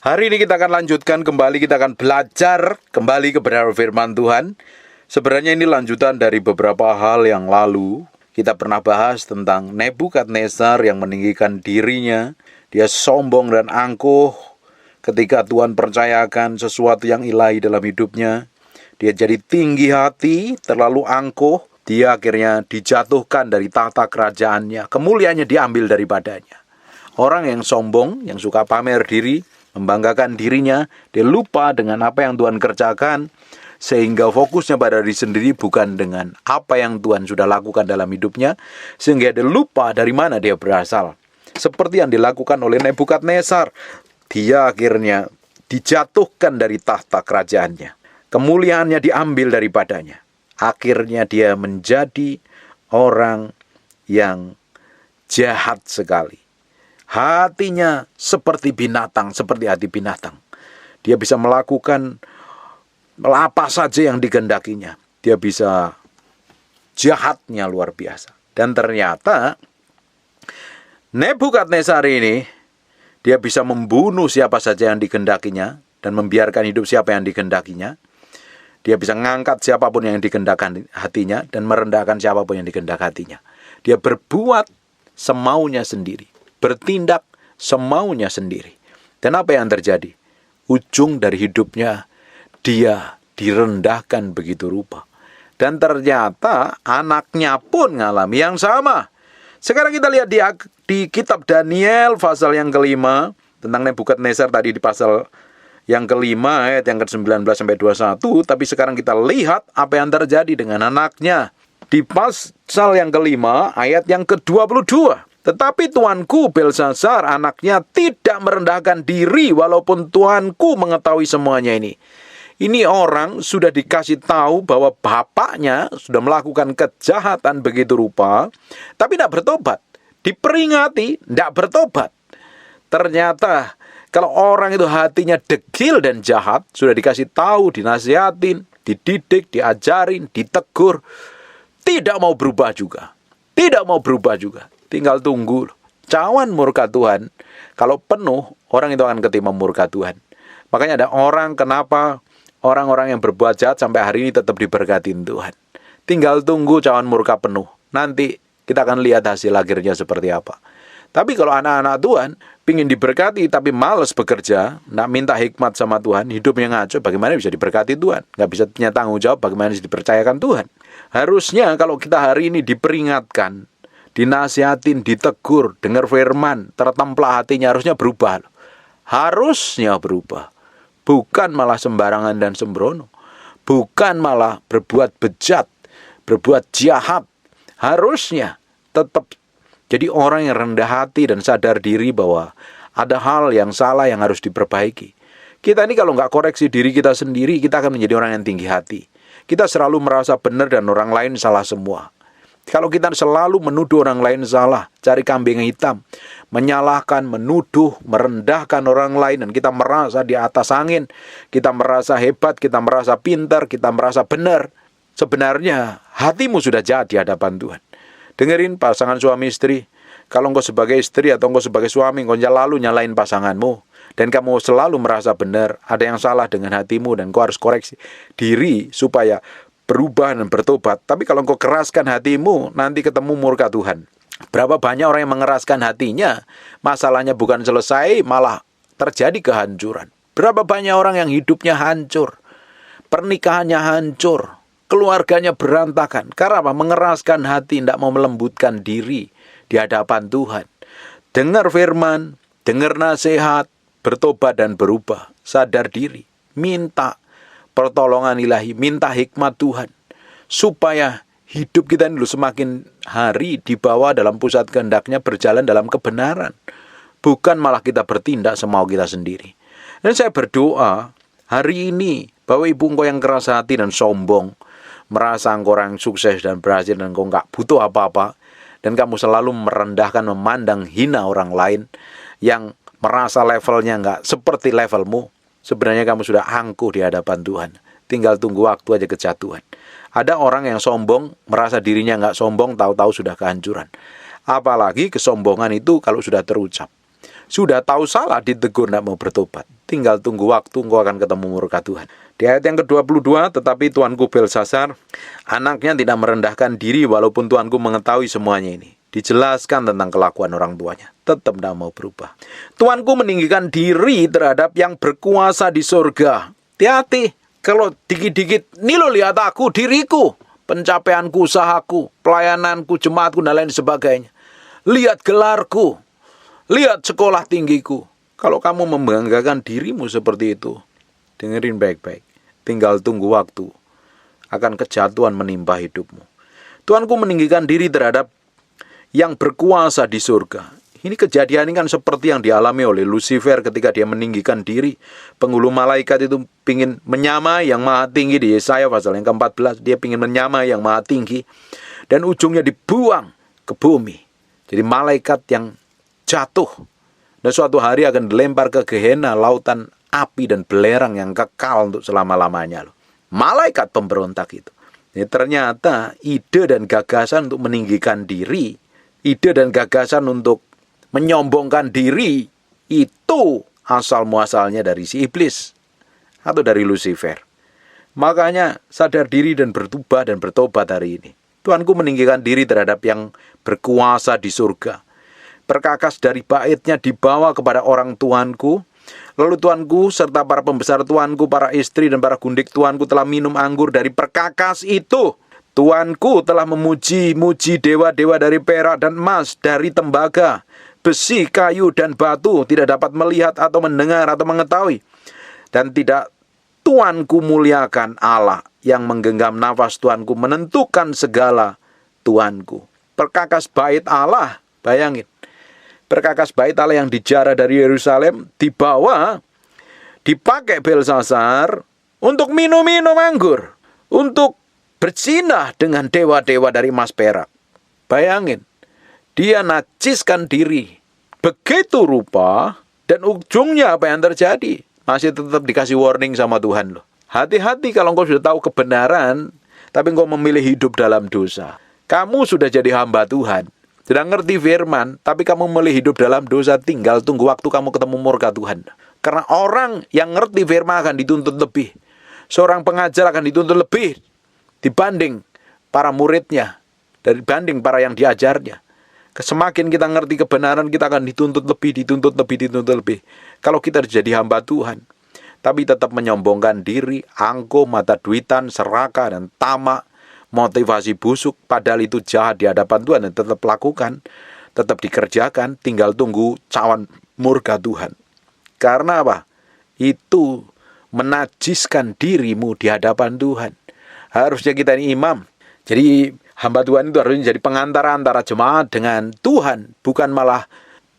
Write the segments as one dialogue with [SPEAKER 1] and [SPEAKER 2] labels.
[SPEAKER 1] Hari ini kita akan lanjutkan kembali, kita akan belajar kembali kebenaran firman Tuhan. Sebenarnya ini lanjutan dari beberapa hal yang lalu. Kita pernah bahas tentang Nebukadnezar yang meninggikan dirinya. Dia sombong dan angkuh ketika Tuhan percayakan sesuatu yang ilahi dalam hidupnya. Dia jadi tinggi hati, terlalu angkuh. Dia akhirnya dijatuhkan dari tahta kerajaannya. Kemuliaannya diambil daripadanya. Orang yang sombong, yang suka pamer diri, membanggakan dirinya, dia lupa dengan apa yang Tuhan kerjakan, sehingga fokusnya pada diri sendiri bukan dengan apa yang Tuhan sudah lakukan dalam hidupnya, sehingga dia lupa dari mana dia berasal. Seperti yang dilakukan oleh Nebukadnezar, dia akhirnya dijatuhkan dari tahta kerajaannya. Kemuliaannya diambil daripadanya. Akhirnya dia menjadi orang yang jahat sekali. Hatinya seperti binatang, seperti hati binatang. Dia bisa melakukan apa saja yang dikehendakinya. Dia bisa jahatnya luar biasa. Dan ternyata Nebukadnezar ini, dia bisa membunuh siapa saja yang dikehendakinya dan membiarkan hidup siapa yang dikehendakinya. Dia bisa mengangkat siapapun yang dikehendaki hatinya dan merendahkan siapapun yang dikehendaki hatinya. Dia berbuat semaunya sendiri. Bertindak semaunya sendiri. Dan apa yang terjadi? Ujung dari hidupnya, dia direndahkan begitu rupa. Dan ternyata anaknya pun mengalami yang sama. Sekarang kita lihat di kitab Daniel pasal yang kelima, tentang Nebukadnezar tadi di pasal yang kelima ayat yang ke-19 sampai 21. Tapi sekarang kita lihat apa yang terjadi dengan anaknya. Di pasal yang kelima ayat yang ke-22. Tetapi tuanku Belsasar anaknya tidak merendahkan diri walaupun tuanku mengetahui semuanya ini. Ini orang sudah dikasih tahu bahwa bapaknya sudah melakukan kejahatan begitu rupa, tapi tidak bertobat. Diperingati, tidak bertobat. Ternyata kalau orang itu hatinya degil dan jahat, sudah dikasih tahu, dinasihatin, dididik, diajarin, ditegur, tidak mau berubah juga. Tidak mau berubah juga. Tinggal tunggu. Cawan murka Tuhan. Kalau penuh, orang itu akan ketimpa murka Tuhan. Makanya ada orang, kenapa orang-orang yang berbuat jahat sampai hari ini tetap diberkatin Tuhan. Tinggal tunggu cawan murka penuh. Nanti kita akan lihat hasil akhirnya seperti apa. Tapi kalau anak-anak Tuhan pingin diberkati tapi malas bekerja, nak minta hikmat sama Tuhan, hidupnya ngaco, bagaimana bisa diberkati Tuhan? Nggak bisa punya tanggung jawab, bagaimana bisa dipercayakan Tuhan? Harusnya kalau kita hari ini diperingatkan, dinasihatin, ditegur, dengar firman, tertemplah hatinya, harusnya berubah. Harusnya berubah. Bukan malah sembarangan dan sembrono. Bukan malah berbuat bejat, berbuat jahat. Harusnya tetap jadi orang yang rendah hati dan sadar diri bahwa ada hal yang salah yang harus diperbaiki. Kita ini kalau nggak koreksi diri kita sendiri, kita akan menjadi orang yang tinggi hati. Kita selalu merasa benar dan orang lain salah semua. Kalau kita selalu menuduh orang lain salah, cari kambing hitam, menyalahkan, menuduh, merendahkan orang lain, dan kita merasa di atas angin, kita merasa hebat, kita merasa pintar, kita merasa benar. Sebenarnya hatimu sudah jahat di hadapan Tuhan. Dengerin pasangan suami istri, kalau engkau sebagai istri atau engkau sebagai suami, engkau selalu nyalain pasanganmu, dan kamu selalu merasa benar, ada yang salah dengan hatimu, dan engkau harus koreksi diri supaya berubah dan bertobat. Tapi kalau engkau keraskan hatimu, nanti ketemu murka Tuhan. Berapa banyak orang yang mengeraskan hatinya, masalahnya bukan selesai, malah terjadi kehancuran. Berapa banyak orang yang hidupnya hancur, pernikahannya hancur, keluarganya berantakan. Karena apa? Mengeraskan hati, tidak mau melembutkan diri di hadapan Tuhan. Dengar firman, dengar nasihat, bertobat dan berubah, sadar diri, minta pertolongan ilahi, minta hikmat Tuhan, supaya hidup kita ini semakin hari dibawa dalam pusat kehendaknya, berjalan dalam kebenaran. Bukan malah kita bertindak semau kita sendiri. Dan saya berdoa hari ini, bahwa ibu engkau yang keras hati dan sombong, merasa engkau orang sukses dan berhasil dan engkau enggak butuh apa-apa, dan kamu selalu merendahkan, memandang hina orang lain, yang merasa levelnya enggak seperti levelmu, sebenarnya kamu sudah angkuh di hadapan Tuhan. Tinggal tunggu waktu aja kejatuhan. Ada orang yang sombong, merasa dirinya nggak sombong, tahu-tahu sudah kehancuran. Apalagi kesombongan itu kalau sudah terucap. Sudah tahu salah, ditegur, nggak mau bertobat. tinggal tunggu waktu, engkau akan ketemu murka Tuhan. Di ayat yang ke-22, tetapi tuanku Belsasar, anaknya tidak merendahkan diri walaupun tuanku mengetahui semuanya ini. Dijelaskan tentang kelakuan orang tuanya, tetap tidak mau berubah. Tuanku meninggikan diri terhadap yang berkuasa di surga. Hati-hati, kalau dikit-dikit, nih lo lihat aku, diriku, pencapaianku, usahaku, pelayananku, jemaatku, dan lain sebagainya. Lihat gelarku, lihat sekolah tinggiku. Kalau kamu membanggakan dirimu seperti itu, dengerin baik-baik. Tinggal tunggu waktu, akan kejatuhan menimpa hidupmu. Tuanku meninggikan diri terhadap yang berkuasa di surga. Ini kejadian ini kan seperti yang dialami oleh Lucifer ketika dia meninggikan diri. Penghulu malaikat itu ingin menyamai yang maha tinggi di Yesaya pasal yang ke-14. Dia ingin menyamai yang maha tinggi. Dan ujungnya dibuang ke bumi. Jadi malaikat yang jatuh. Dan suatu hari akan dilempar ke Gehenna, lautan api dan belerang yang kekal untuk selama-lamanya. Malaikat pemberontak itu. Ini ternyata ide dan gagasan untuk meninggikan diri, ide dan gagasan untuk menyombongkan diri, itu asal muasalnya dari si iblis atau dari Lucifer. Makanya sadar diri dan berubah dan bertobat hari ini. Tuanku meninggikan diri terhadap yang berkuasa di surga. Perkakas dari baitnya dibawa kepada orang tuanku. Lalu tuanku serta para pembesar tuanku, para istri dan para gundik tuanku telah minum anggur dari perkakas itu. Tuanku telah memuji-muji dewa-dewa dari perak dan emas, dari tembaga, besi, kayu, dan batu, tidak dapat melihat atau mendengar atau mengetahui. Dan tidak tuanku muliakan Allah yang menggenggam nafas tuanku, menentukan segala tuanku. Perkakas bait Allah, bayangin. Perkakas bait Allah yang dijara dari Yerusalem, dibawa, dipakai Belsasar untuk minum-minum anggur, untuk berzinah dengan dewa-dewa dari emas perak. Bayangin, dia najiskan diri begitu rupa, dan ujungnya apa yang terjadi? Masih tetap dikasih warning sama Tuhan loh. Hati-hati kalau engkau sudah tahu kebenaran, tapi engkau memilih hidup dalam dosa. Kamu sudah jadi hamba Tuhan, sudah ngerti firman, tapi kamu memilih hidup dalam dosa, tinggal tunggu waktu kamu ketemu murka Tuhan. Karena orang yang ngerti firman akan dituntut lebih. Seorang pengajar akan dituntut lebih dibanding para muridnya, dibanding para yang diajarnya. Semakin kita ngerti kebenaran, kita akan dituntut lebih. Kalau kita jadi hamba Tuhan, tapi tetap menyombongkan diri, angkuh, mata duitan, serakah, dan tamak, motivasi busuk, padahal itu jahat di hadapan Tuhan, dan tetap lakukan, tetap dikerjakan, tinggal tunggu cawan murka Tuhan. Karena apa? Itu menajiskan dirimu di hadapan Tuhan. Harusnya kita ini imam. Jadi hamba Tuhan itu harusnya jadi pengantara antara jemaat dengan Tuhan, bukan malah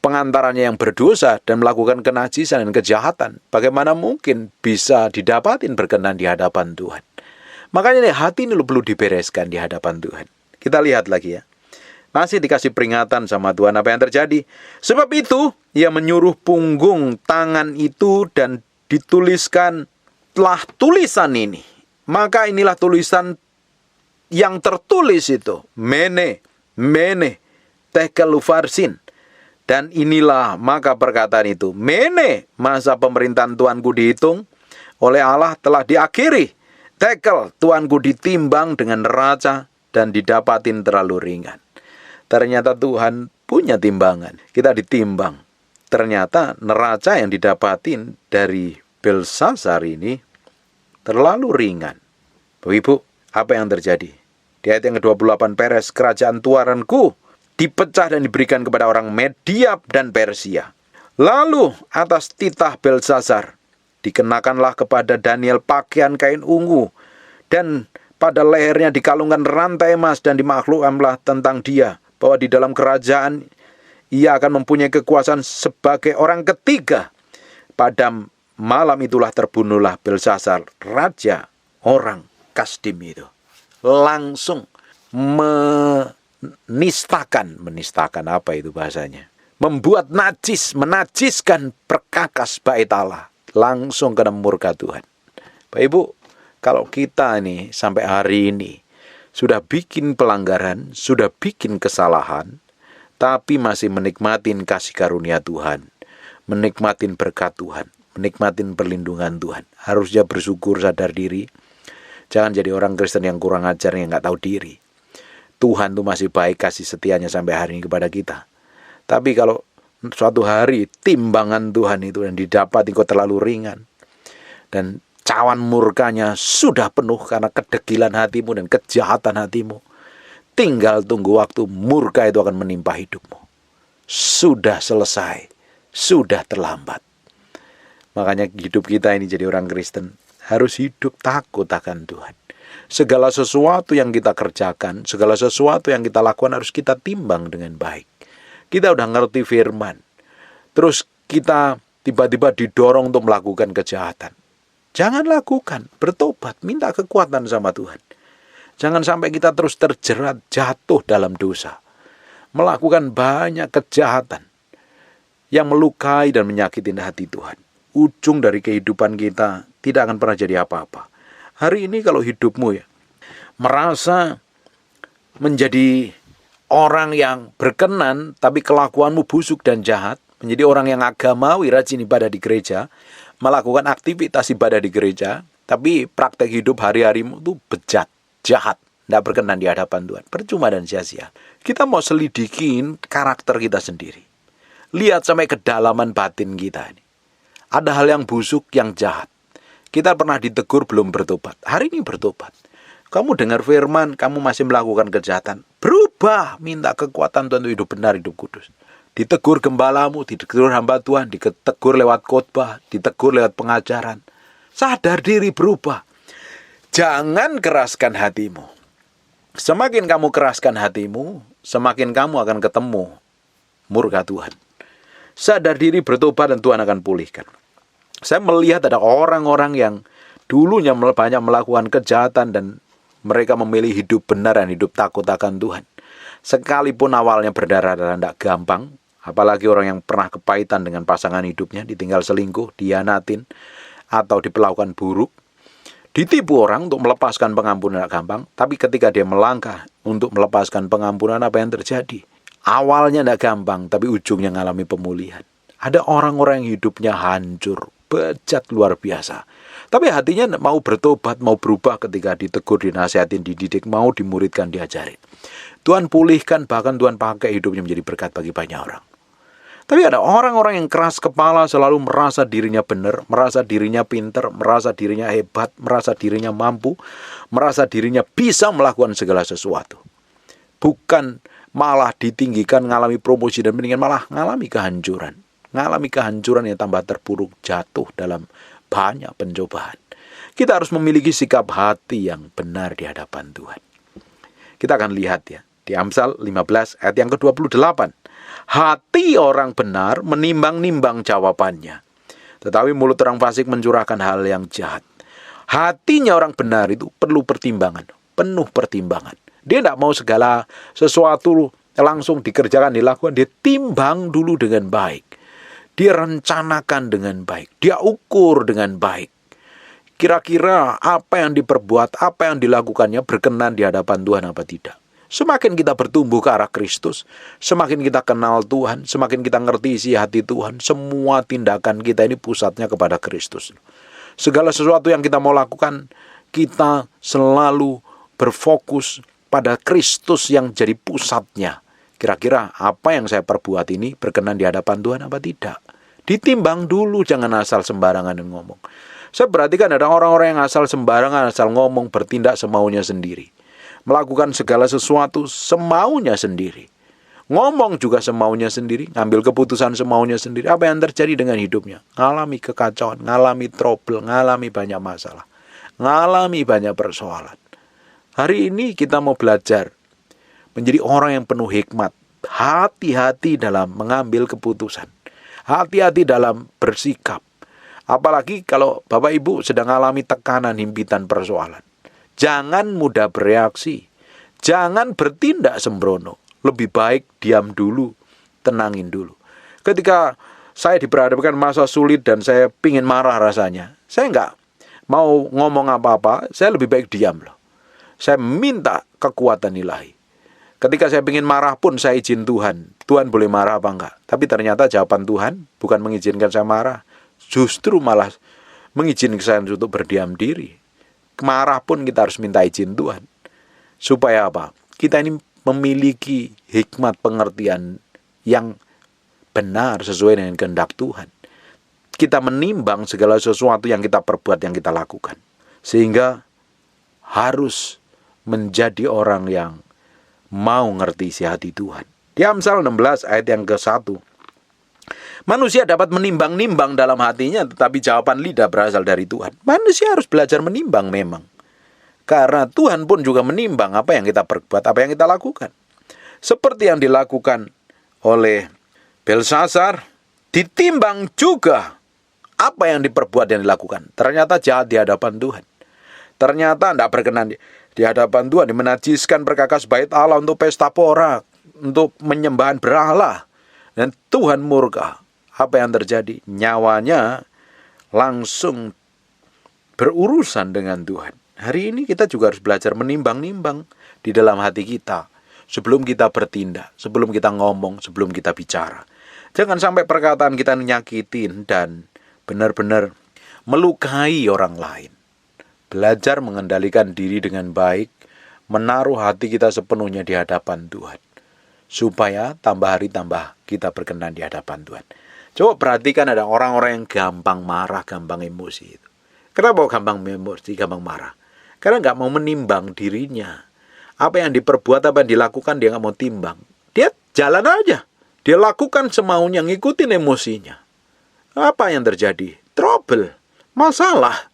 [SPEAKER 1] pengantaranya yang berdosa dan melakukan kenajisan dan kejahatan. Bagaimana mungkin bisa didapatin berkenan di hadapan Tuhan? Makanya nih, hati ini perlu dibereskan di hadapan Tuhan. Kita lihat lagi ya. Masih dikasih peringatan sama Tuhan apa yang terjadi. Sebab itu, ia menyuruh punggung tangan itu dan dituliskanlah tulisan ini. Maka inilah tulisan yang tertulis itu. Mene, tekel ufarsin. Dan inilah maka perkataan itu. Mene, masa pemerintahan Tuanku dihitung oleh Allah telah diakhiri. Tekel, Tuanku ditimbang dengan neraca dan didapatin terlalu ringan. Ternyata Tuhan punya timbangan. Kita ditimbang. Ternyata neraca yang didapatin dari Belsasar ini terlalu ringan. Ibu, apa yang terjadi? Di ayat yang ke-28, Peres, kerajaan Tuanku dipecah dan diberikan kepada orang Media dan Persia. Lalu atas titah Belsasar dikenakanlah kepada Daniel pakaian kain ungu, dan pada lehernya dikalungkan rantai emas, dan dimaklumkanlah tentang dia bahwa di dalam kerajaan ia akan mempunyai kekuasaan sebagai orang ketiga. Pada malam itulah terbunuhlah Belsasar, raja orang Kasdim itu. Langsung menistakan apa itu bahasanya? Membuat menajiskan perkakas bait Allah. Langsung kena murka Tuhan. Bapak Ibu, kalau kita ini sampai hari ini sudah bikin pelanggaran, sudah bikin kesalahan, tapi masih menikmatin kasih karunia Tuhan, menikmatin berkat Tuhan, menikmatin perlindungan Tuhan. Harusnya bersyukur, sadar diri. Jangan jadi orang Kristen yang kurang ajar, yang nggak tahu diri. Tuhan tuh masih baik, kasih setianya sampai hari ini kepada kita. Tapi kalau suatu hari timbangan Tuhan itu dan didapati kok terlalu ringan, dan cawan murkanya sudah penuh karena kedegilan hatimu dan kejahatan hatimu, tinggal tunggu waktu murka itu akan menimpa hidupmu. Sudah selesai, sudah terlambat. Makanya hidup kita ini jadi orang Kristen harus hidup takut akan Tuhan. Segala sesuatu yang kita kerjakan, segala sesuatu yang kita lakukan harus kita timbang dengan baik. Kita udah ngerti firman, terus kita tiba-tiba didorong untuk melakukan kejahatan. Jangan lakukan, bertobat, minta kekuatan sama Tuhan. Jangan sampai kita terus terjerat, jatuh dalam dosa. Melakukan banyak kejahatan yang melukai dan menyakiti hati Tuhan. Ujung dari kehidupan kita tidak akan pernah jadi apa-apa. Hari ini kalau hidupmu merasa menjadi orang yang berkenan, tapi kelakuanmu busuk dan jahat, menjadi orang yang agamawi, rajin ibadah di gereja, melakukan aktivitas ibadah di gereja, tapi praktek hidup hari-harimu itu bejat, jahat, tidak berkenan di hadapan Tuhan. Percuma dan sia-sia. Kita mau selidikin karakter kita sendiri. Lihat sampai kedalaman batin kita ini. Ada hal yang busuk, yang jahat. Kita pernah ditegur belum bertobat. Hari ini bertobat. Kamu dengar firman, kamu masih melakukan kejahatan. Berubah, minta kekuatan Tuhan untuk hidup benar, hidup kudus. Ditegur gembalamu, ditegur hamba Tuhan, ditegur lewat khotbah, ditegur lewat pengajaran. Sadar diri, berubah. Jangan keraskan hatimu. Semakin kamu keraskan hatimu, semakin kamu akan ketemu murka Tuhan. Sadar diri, bertobat, dan Tuhan akan pulihkan. Saya melihat ada orang-orang yang dulunya banyak melakukan kejahatan dan mereka memilih hidup benar dan hidup takut akan Tuhan. Sekalipun awalnya berdarah-darah tidak gampang, apalagi orang yang pernah kepahitan dengan pasangan hidupnya, ditinggal selingkuh, dihianatin, atau diperlakukan buruk, ditipu orang untuk melepaskan pengampunan tidak gampang, tapi ketika dia melangkah untuk melepaskan pengampunan, apa yang terjadi? Awalnya tidak gampang, tapi ujungnya mengalami pemulihan. Ada orang-orang yang hidupnya hancur, bejat luar biasa. Tapi hatinya mau bertobat, mau berubah ketika ditegur, dinasihatin, dididik, mau dimuridkan, diajarin. Tuhan pulihkan, bahkan Tuhan pakai hidupnya menjadi berkat bagi banyak orang. Tapi ada orang-orang yang keras kepala, selalu merasa dirinya benar, merasa dirinya pintar, merasa dirinya hebat, merasa dirinya mampu, merasa dirinya bisa melakukan segala sesuatu. Bukan malah ditinggikan, ngalami promosi, dan mendingan malah ngalami kehancuran. Ngalami kehancuran yang tambah terpuruk, jatuh dalam banyak pencobaan. Kita harus memiliki sikap hati yang benar di hadapan Tuhan. Kita akan lihat di Amsal 15 ayat yang ke-28. Hati orang benar menimbang-nimbang jawabannya, tetapi mulut orang fasik mencurahkan hal yang jahat. Hatinya orang benar itu perlu pertimbangan, penuh pertimbangan. Dia tidak mau segala sesuatu langsung dikerjakan, dilakukan. Dia timbang dulu dengan baik. Dia rencanakan dengan baik. Dia ukur dengan baik. Kira-kira apa yang diperbuat, apa yang dilakukannya berkenan di hadapan Tuhan apa tidak. Semakin kita bertumbuh ke arah Kristus, semakin kita kenal Tuhan, semakin kita ngerti isi hati Tuhan, semua tindakan kita ini pusatnya kepada Kristus. Segala sesuatu yang kita mau lakukan, kita selalu berfokus pada Kristus yang jadi pusatnya. Kira-kira apa yang saya perbuat ini berkenan di hadapan Tuhan apa tidak? Ditimbang dulu, jangan asal sembarangan ngomong. Saya perhatikan ada orang-orang yang asal sembarangan, asal ngomong, bertindak semaunya sendiri. Melakukan segala sesuatu semaunya sendiri. Ngomong juga semaunya sendiri, ngambil keputusan semaunya sendiri. Apa yang terjadi dengan hidupnya? Ngalami kekacauan, ngalami trouble, ngalami banyak masalah, ngalami banyak persoalan. Hari ini kita mau belajar menjadi orang yang penuh hikmat. Hati-hati dalam mengambil keputusan. Hati-hati dalam bersikap. Apalagi kalau Bapak Ibu sedang alami tekanan, himpitan, persoalan. Jangan mudah bereaksi. Jangan bertindak sembrono. Lebih baik diam dulu, tenangin dulu. Ketika saya diperhadapkan masa sulit dan saya pingin marah rasanya, saya nggak mau ngomong apa-apa, saya lebih baik diam loh. Saya minta kekuatan ilahi. Ketika saya ingin marah pun saya izin Tuhan. Tuhan boleh marah apa enggak? Tapi ternyata jawaban Tuhan bukan mengizinkan saya marah. justru malah mengizinkan saya untuk berdiam diri. Marah pun kita harus minta izin Tuhan. Supaya apa? Kita ini memiliki hikmat pengertian yang benar sesuai dengan kehendak Tuhan. Kita menimbang segala sesuatu yang kita perbuat, yang kita lakukan. Sehingga harus menjadi orang yang mau ngerti isi hati Tuhan. Di Amsal 16 ayat yang ke-1. Manusia dapat menimbang-nimbang dalam hatinya, tetapi jawaban lidah berasal dari Tuhan. Manusia harus belajar menimbang memang. Karena Tuhan pun juga menimbang apa yang kita perbuat, apa yang kita lakukan. Seperti yang dilakukan oleh Belsasar, ditimbang juga apa yang diperbuat dan dilakukan. Ternyata jahat di hadapan Tuhan. Ternyata tidak berkenan di hadapan Tuhan, menajiskan perkakas bait Allah untuk pesta pora, untuk menyembahan berhala. Dan Tuhan murka. Apa yang terjadi? Nyawanya langsung berurusan dengan Tuhan. Hari ini kita juga harus belajar menimbang-nimbang di dalam hati kita. Sebelum kita bertindak, sebelum kita ngomong, sebelum kita bicara. Jangan sampai perkataan kita nyakitin dan benar-benar melukai orang lain. Belajar mengendalikan diri dengan baik, menaruh hati kita sepenuhnya di hadapan Tuhan. Supaya tambah hari tambah kita berkenan di hadapan Tuhan. Coba perhatikan, ada orang-orang yang gampang marah, gampang emosi itu. Kenapa gampang emosi, gampang marah? Karena nggak mau menimbang dirinya. Apa yang diperbuat, apa yang dilakukan, dia nggak mau timbang. Dia jalan aja. Dia lakukan semaunya, ngikutin emosinya. Apa yang terjadi? Trouble, masalah.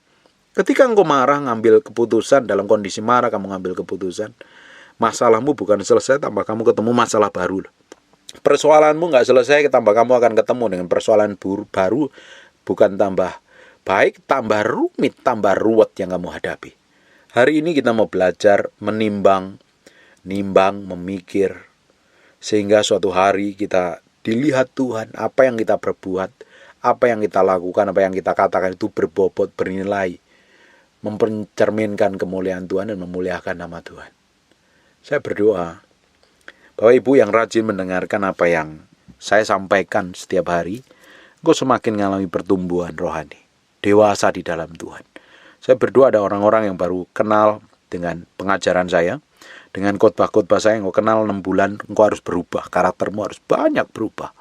[SPEAKER 1] Ketika engkau marah, ngambil keputusan, dalam kondisi marah kamu ngambil keputusan, masalahmu bukan selesai, tambah kamu ketemu masalah baru. Persoalanmu nggak selesai, tambah kamu akan ketemu dengan persoalan baru, bukan tambah baik, tambah rumit, tambah ruwet yang kamu hadapi. Hari ini kita mau belajar menimbang, memikir, sehingga suatu hari kita dilihat Tuhan, apa yang kita perbuat, apa yang kita lakukan, apa yang kita katakan itu berbobot, bernilai, mempercerminkan kemuliaan Tuhan dan memuliakan nama Tuhan. Saya berdoa, Bapak Ibu yang rajin mendengarkan apa yang saya sampaikan setiap hari, engkau semakin mengalami pertumbuhan rohani, dewasa di dalam Tuhan. Saya berdoa ada orang-orang yang baru kenal dengan pengajaran saya, dengan khotbah-khotbah saya, engkau kenal 6 bulan, engkau harus berubah, karaktermu harus banyak berubah,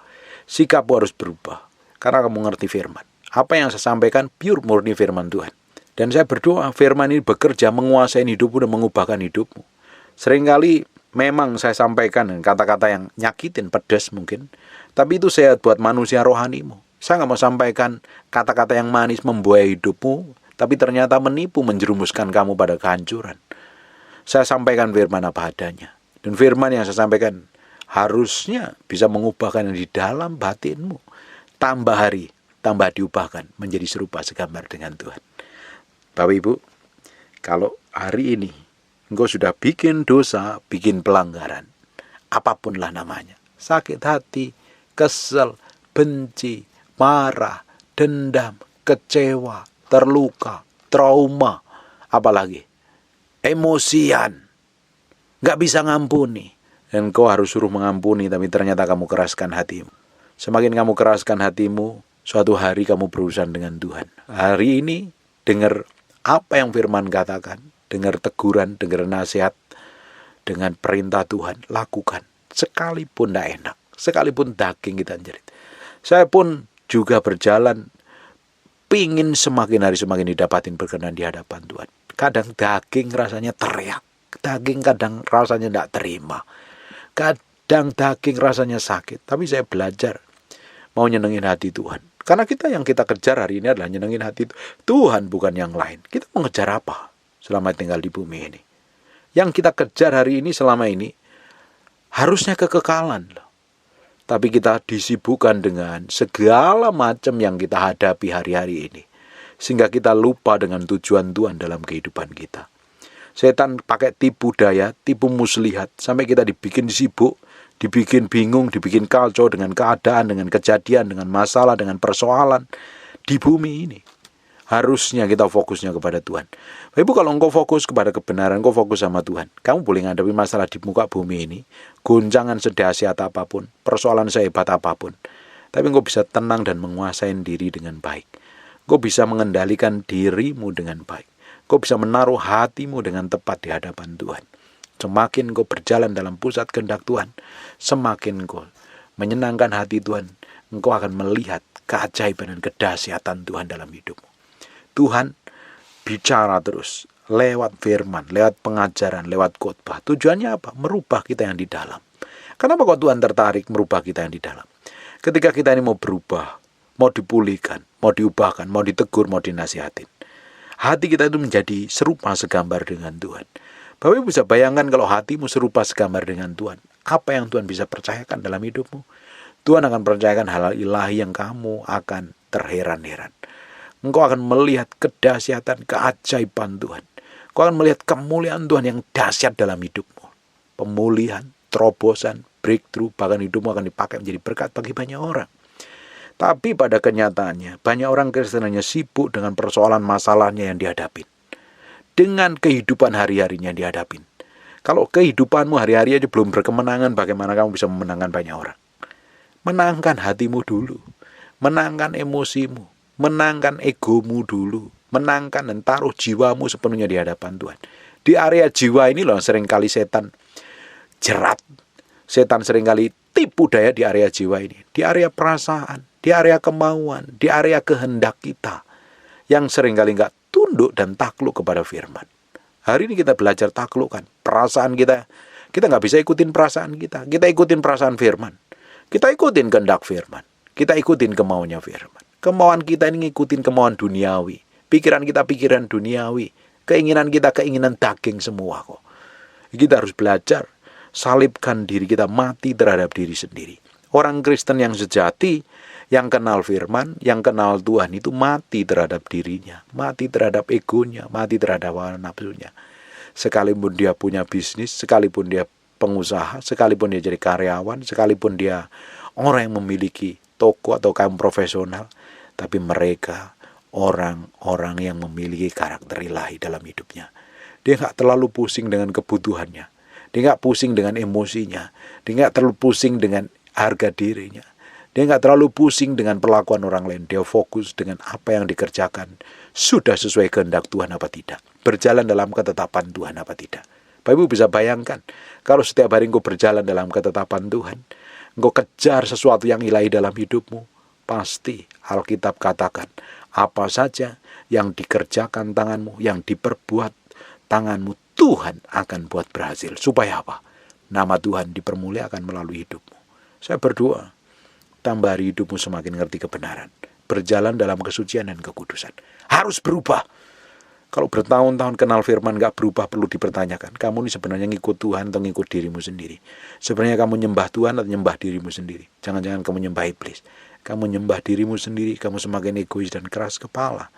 [SPEAKER 1] sikapmu harus berubah. Karena kamu ngerti firman. Apa yang saya sampaikan pure murni firman Tuhan. Dan saya berdoa firman ini bekerja menguasai hidupmu dan mengubahkan hidupmu. Seringkali memang saya sampaikan dengan kata-kata yang nyakitin, pedas mungkin. Tapi itu sehat buat manusia rohanimu. Saya nggak mau sampaikan kata-kata yang manis membuai hidupmu, tapi ternyata menipu, menjerumuskan kamu pada kehancuran. Saya sampaikan firman apa adanya. Dan firman yang saya sampaikan harusnya bisa mengubahkan yang di dalam batinmu. Tambah hari, tambah diubahkan menjadi serupa segambar dengan Tuhan. Bapak Ibu, kalau hari ini engkau sudah bikin dosa, bikin pelanggaran, apapunlah namanya, sakit hati, kesel, benci, marah, dendam, kecewa, terluka, trauma, apalagi emosian, gak bisa ngampuni, dan engkau harus suruh mengampuni, tapi ternyata kamu keraskan hatimu. Semakin kamu keraskan hatimu, suatu hari kamu berurusan dengan Tuhan. Hari ini, dengar apa yang firman katakan, dengar teguran, dengar nasihat, dengan perintah Tuhan, lakukan. Sekalipun tidak enak, sekalipun daging kita jerit. Saya pun juga berjalan, pingin semakin hari semakin didapatin berkenan di hadapan Tuhan. Kadang daging rasanya teriak, daging kadang rasanya tidak terima, kadang daging rasanya sakit. Tapi saya belajar mau nyenengin hati Tuhan. Karena yang kita kejar hari ini adalah nyenengin hati Tuhan, bukan yang lain. Kita mau ngejar apa selama tinggal di bumi ini? Yang kita kejar hari ini selama ini harusnya kekekalan loh. Tapi kita disibukkan dengan segala macam yang kita hadapi hari-hari ini. Sehingga kita lupa dengan tujuan Tuhan dalam kehidupan kita. Setan pakai tipu daya, tipu muslihat, sampai kita dibikin sibuk, dibikin bingung, dibikin kacau dengan keadaan, dengan kejadian, dengan masalah, dengan persoalan di bumi ini. Harusnya kita fokusnya kepada Tuhan. Ibu, kalau engkau fokus kepada kebenaran, engkau fokus sama Tuhan, kamu boleh menghadapi masalah di muka bumi ini, goncangan sedahsyat apapun, persoalan sehebat apapun, tapi engkau bisa tenang dan menguasai diri dengan baik. Engkau bisa mengendalikan dirimu dengan baik. Engkau bisa menaruh hatimu dengan tepat di hadapan Tuhan. Semakin engkau berjalan dalam pusat kehendak Tuhan, semakin engkau menyenangkan hati Tuhan, engkau akan melihat keajaiban dan kedahsyatan Tuhan dalam hidupmu. Tuhan bicara terus lewat firman, lewat pengajaran, lewat khotbah. Tujuannya apa? Merubah kita yang di dalam. Kenapa kok Tuhan tertarik merubah kita yang di dalam? Ketika kita ini mau berubah, mau dipulihkan, mau diubahkan, mau ditegur, mau dinasihatin, hati kita itu menjadi serupa segambar dengan Tuhan. Bapak Ibu bisa bayangkan kalau hatimu serupa segambar dengan Tuhan, apa yang Tuhan bisa percayakan dalam hidupmu? Tuhan akan percayakan hal ilahi yang kamu akan terheran-heran. Engkau akan melihat kedahsyatan, keajaiban Tuhan. Engkau akan melihat kemuliaan Tuhan yang dahsyat dalam hidupmu. Pemulihan, terobosan, breakthrough, bahkan hidupmu akan dipakai menjadi berkat bagi banyak orang. Tapi pada kenyataannya, banyak orang Kristen hanya sibuk dengan persoalan masalahnya yang dihadapin. Dengan kehidupan hari-harinya dihadapin. Kalau kehidupanmu hari-hari aja belum berkemenangan, bagaimana kamu bisa memenangkan banyak orang? Menangkan hatimu dulu. Menangkan emosimu. Menangkan egomu dulu. Menangkan dan taruh jiwamu sepenuhnya di hadapan Tuhan. Di area jiwa ini loh seringkali setan jerat. Setan seringkali tipu daya di area jiwa ini. Di area perasaan, di area kemauan, di area kehendak kita. Yang seringkali enggak tunduk dan takluk kepada firman. Hari ini kita belajar taklukkan perasaan kita. Kita nggak bisa ikutin perasaan kita. Kita ikutin perasaan firman. Kita ikutin kehendak firman. Kita ikutin kemauannya firman. Kemauan kita ini ngikutin kemauan duniawi. Pikiran kita pikiran duniawi. Keinginan kita keinginan daging semua kok. Kita harus belajar salibkan diri kita, mati terhadap diri sendiri. Orang Kristen yang sejati, yang kenal firman, yang kenal Tuhan itu mati terhadap dirinya, mati terhadap egonya, mati terhadap hawa nafsunya. Sekalipun dia punya bisnis, sekalipun dia pengusaha, sekalipun dia jadi karyawan, sekalipun dia orang yang memiliki toko atau kaum profesional, tapi mereka orang-orang yang memiliki karakter ilahi dalam hidupnya. Dia nggak terlalu pusing dengan kebutuhannya, dia nggak pusing dengan emosinya, dia nggak terlalu pusing dengan harga dirinya. Dia nggak terlalu pusing dengan perlakuan orang lain. Dia fokus dengan apa yang dikerjakan. Sudah sesuai kehendak Tuhan apa tidak. Berjalan dalam ketetapan Tuhan apa tidak. Bapak Ibu bisa bayangkan. Kalau setiap hari engkau berjalan dalam ketetapan Tuhan. Engkau kejar sesuatu yang ilahi dalam hidupmu. Pasti Alkitab katakan. Apa saja yang dikerjakan tanganmu. Yang diperbuat tanganmu. Tuhan akan buat berhasil. Supaya apa? Nama Tuhan dipermuliakan melalui hidupmu. Saya berdoa. Tambah hari hidupmu semakin ngerti kebenaran. Berjalan dalam kesucian dan kekudusan. Harus berubah. Kalau bertahun-tahun kenal firman gak berubah, perlu dipertanyakan. Kamu ini sebenarnya ngikut Tuhan atau ngikut dirimu sendiri? Sebenarnya kamu nyembah Tuhan atau nyembah dirimu sendiri? Jangan-jangan kamu nyembah iblis. Kamu nyembah dirimu sendiri, kamu semakin egois dan keras kepala.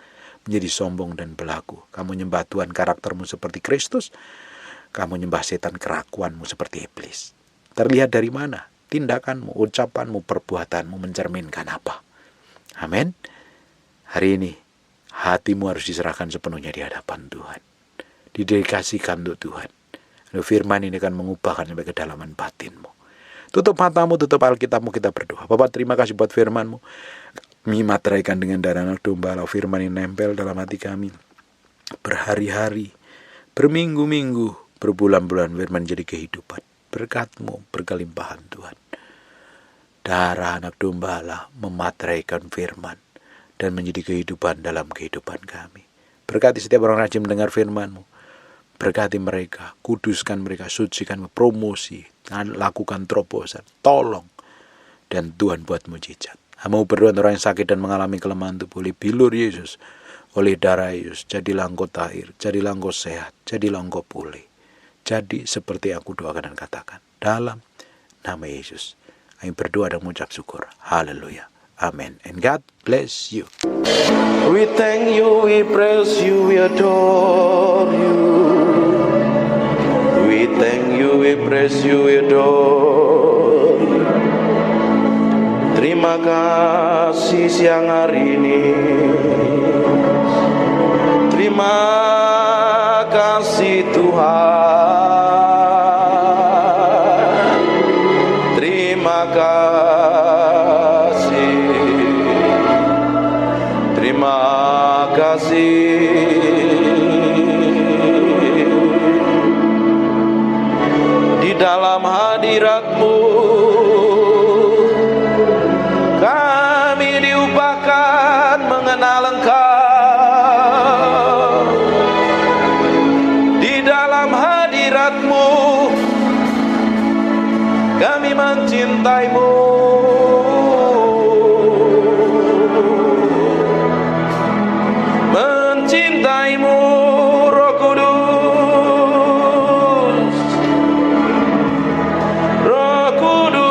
[SPEAKER 1] Menjadi sombong dan belagu. Kamu nyembah Tuhan karaktermu seperti Kristus. Kamu nyembah setan kerakuanmu seperti iblis. Terlihat dari mana? Tindakanmu, ucapanmu, perbuatanmu mencerminkan apa? Amin. Hari ini hatimu harus diserahkan sepenuhnya di hadapan Tuhan. Didedikasikan untuk Tuhan. Firman ini akan mengubahkan sampai kedalaman batinmu. Tutup matamu, tutup Alkitabmu, kita berdoa. Bapak terima kasih buat firman-Mu. Kami materaikan dengan darah anak domba, firman ini nempel dalam hati kami. Berhari-hari, berminggu-minggu, berbulan-bulan firman jadi kehidupan. Berkat-Mu berkelimpahan Tuhan. Darah anak domba Allah memateraikan firman dan menjadi kehidupan dalam kehidupan kami. Berkati setiap orang rajin mendengar firman-Mu. Berkati mereka, kuduskan mereka, sucikan, promosi, lakukan terobosan, tolong. Dan Tuhan buat mujizat. Mau berdoa orang yang sakit dan mengalami kelemahan tubuh oleh bilur Yesus, oleh darah Yesus, jadilah engkau tahir, jadilah engkau sehat, jadilah engkau pulih. Jadi seperti aku doakan dan katakan. Dalam nama Yesus. Kami berdoa dan mengucap syukur. Haleluya. Amen. And God bless you.
[SPEAKER 2] We thank you, we praise you, we adore you. We thank you, we praise you, we adore you. Terima kasih siang hari ini. Terima kasih Tuhan. Terima kasih. Terima kasih. Di dalam hadirat-Mu kami diupahkan mengenal Engkau. Di dalam hadirat-Mu kami mencintai-Mu. Mencintai-Mu, Roh Kudus. Roh Kudus.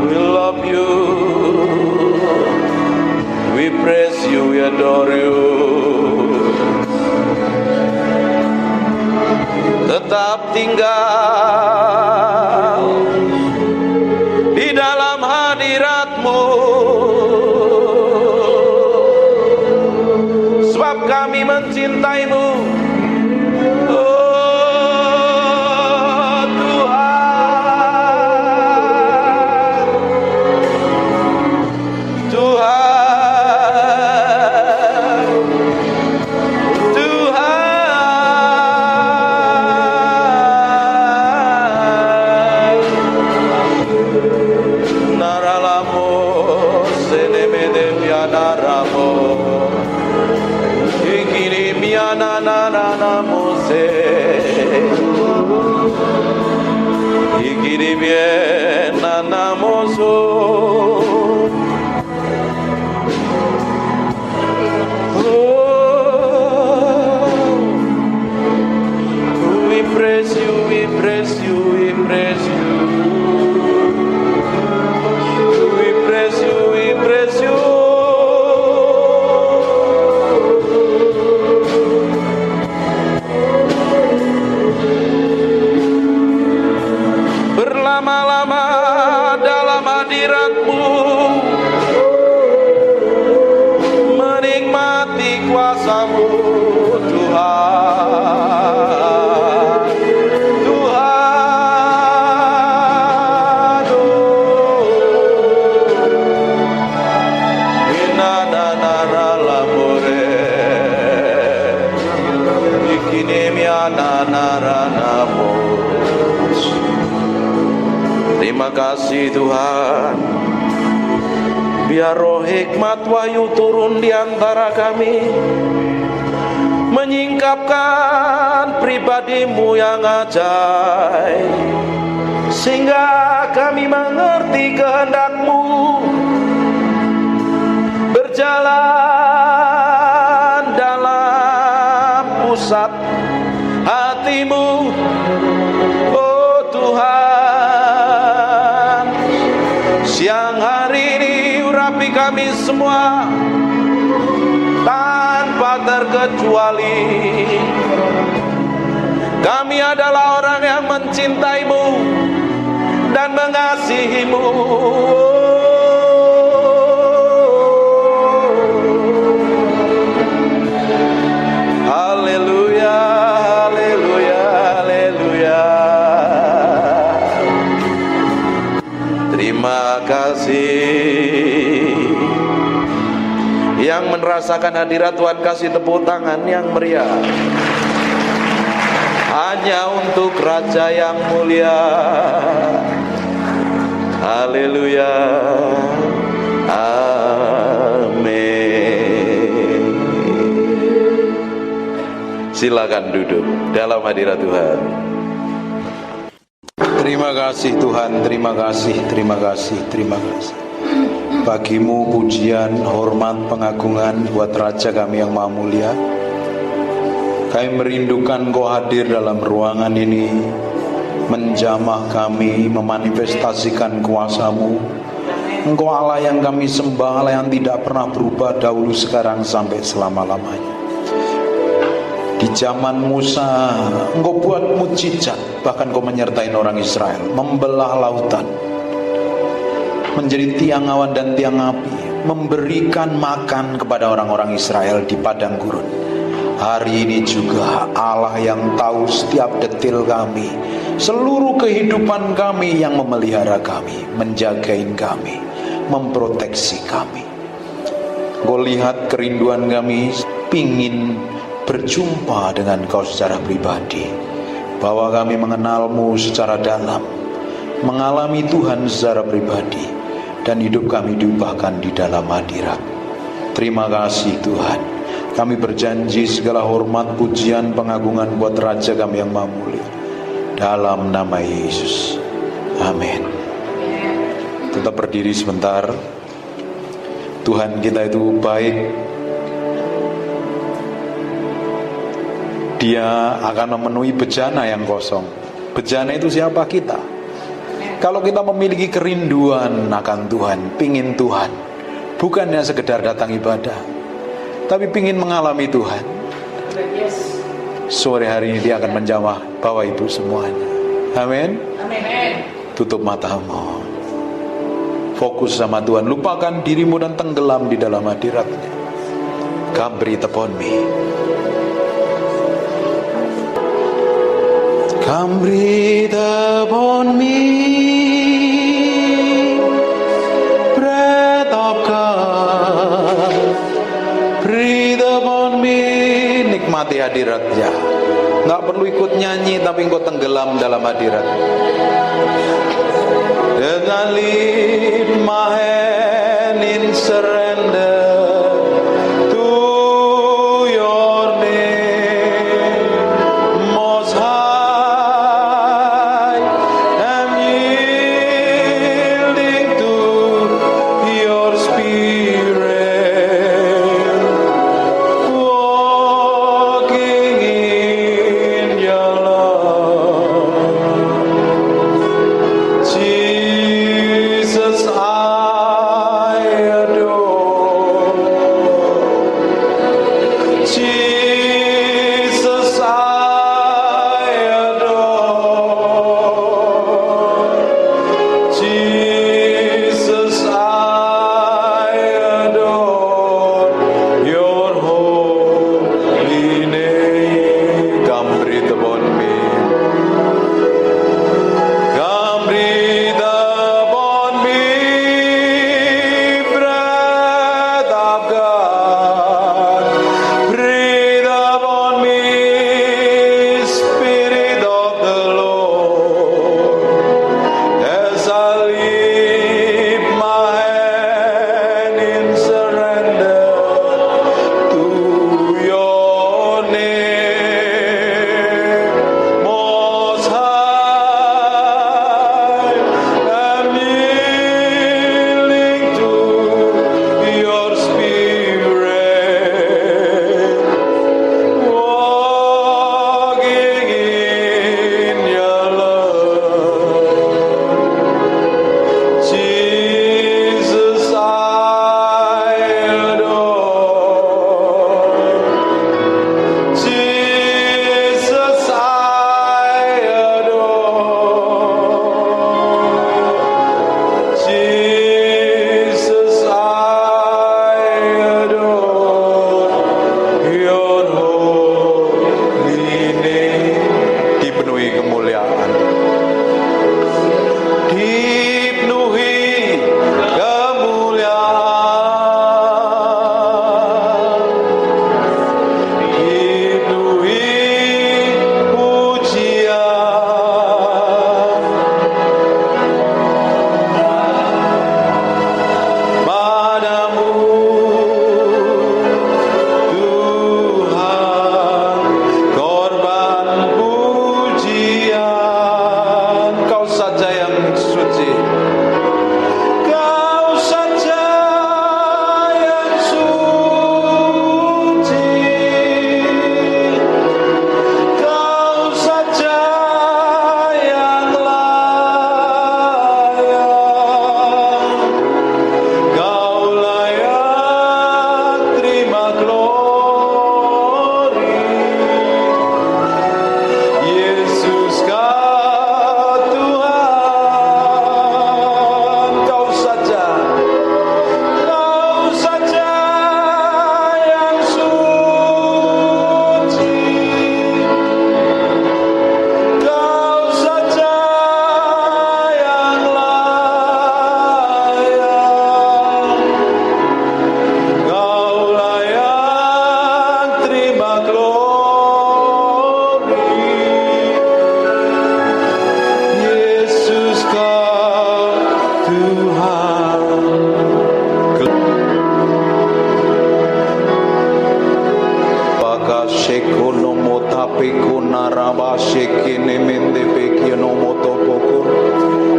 [SPEAKER 2] We love you. We praise you, we adore you. Tetap tinggal di dalam hadirat-Mu, sebab kami mencintai-Mu. Oh Tuhan, Tuhan, Tuhan. Naralamo senemede pianaramo, ikini miana nanamo se, ikini miana namoso. We praise you, we praise you, we praise you. We praise you, we praise you. Berlama-lama dalam hadirat-Mu, menikmati kuasa-Mu, Tuhan, Tuhan. Inananaramore, ikinemiananaranamos. Terima kasih Tuhan. Biar roh hikmat wahyu turun di antara kami, menyingkapkan pribadi-Mu yang ajaib, sehingga kami mengerti kehendak-Mu, berjalan dalam pusat hati-Mu. Oh Tuhan, siang hari ini urapi kami semua tanpa terkecuali. Kami adalah orang yang mencintai-Mu dan mengasihi-Mu. Haleluya, haleluya, haleluya. Terima kasih. Yang merasakan hadirat Tuhan kasih tepuk tangan yang meriah. Hanya untuk Raja yang mulia. Haleluya. Amin. Silakan duduk dalam hadirat Tuhan.
[SPEAKER 1] Terima kasih Tuhan, terima kasih, terima kasih, terima kasih. Bagi-Mu pujian, hormat, pengagungan buat Raja kami yang maha mulia. Kami merindukan Engkau hadir dalam ruangan ini, menjamah kami, memanifestasikan kuasa-Mu. Engkau Allah yang kami sembah, Allah yang tidak pernah berubah dahulu, sekarang, sampai selama-lamanya. Di zaman Musa, Engkau buat mukjizat, bahkan Engkau menyertai orang Israel, membelah lautan, menjadi tiang awan dan tiang api, memberikan makan kepada orang-orang Israel di padang gurun. Hari ini juga Allah yang tahu setiap detil kami, seluruh kehidupan kami yang memelihara kami, menjagain kami, memproteksi kami. Engkau lihat kerinduan kami, pingin berjumpa dengan Kau secara pribadi, bahwa kami mengenalmu secara dalam, mengalami Tuhan secara pribadi, dan hidup kami diubahkan di dalam hadirat. Terima kasih Tuhan. Kami berjanji segala hormat, pujian, pengagungan buat Raja kami yang Maha Mulia, dalam nama Yesus. Amin. Tetap berdiri sebentar. Tuhan kita itu baik. Dia akan memenuhi bejana yang kosong. Bejana itu siapa? Kita. Kalau kita memiliki kerinduan akan Tuhan, pingin Tuhan, bukannya sekedar datang ibadah, tapi pingin mengalami Tuhan, sore hari ini dia akan menjamah Bapak Ibu semuanya. Amin. Tutup matamu, fokus sama Tuhan, lupakan dirimu dan tenggelam di dalam hadirat-Nya. Come breathe upon me. Come breathe upon me, breath of God, breathe upon me. Nikmati hadirat-Nya. Nggak perlu ikut nyanyi, tapi engkau tenggelam dalam hadirat. Then I lift my hand in surrender to your name, Most High. I'm yielding to your Spirit, walking in your love. Jesus, I adore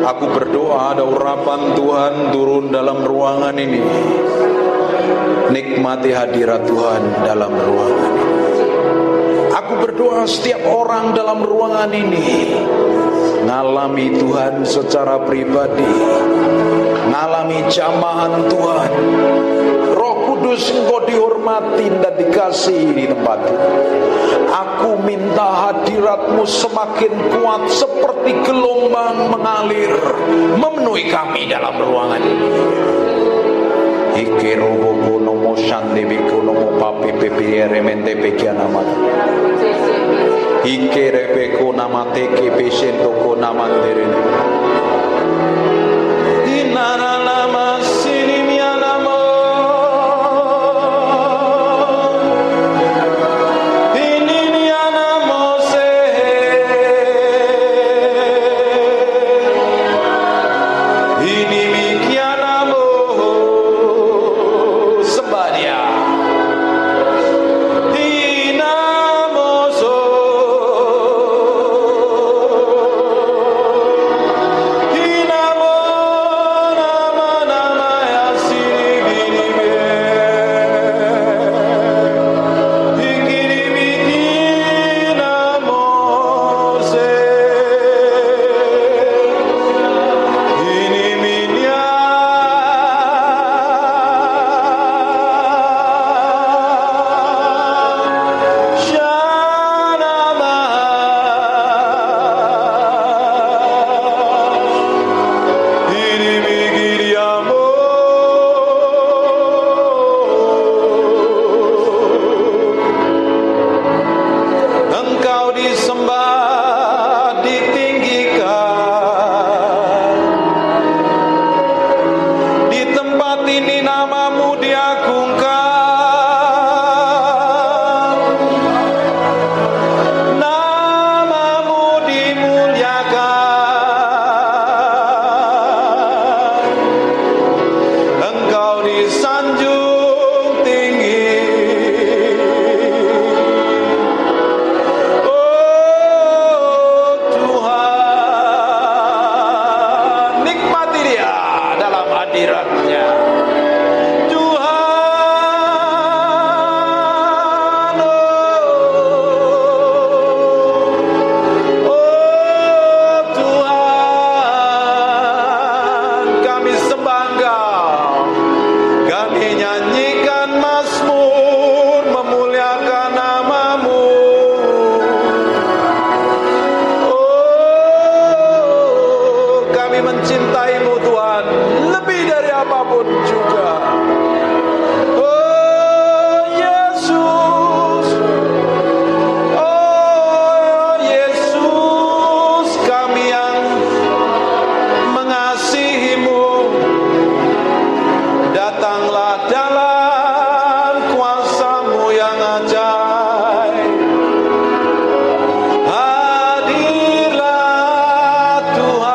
[SPEAKER 2] Aku berdoa ada urapan Tuhan turun dalam ruangan ini. Nikmati hadirat Tuhan dalam ruangan ini. Aku berdoa setiap orang dalam ruangan ini ngalami Tuhan secara pribadi, ngalami jamahan Tuhan. Roh Kudus, Engkau dihormati dan dikasihi di tempat ini. Aku minta hadirat-Mu semakin kuat seperti gelombang mengalir memenuhi kami dalam ruangan ini. Ikerobo nomo shande biko nomo papi pepe remente pekiana mata. Ikerebe ko namate ke pesento ko namandere. Inana nama sini miana mo. Ini miana mo se. Ini mikiana mo. Hadirlah Tuhan.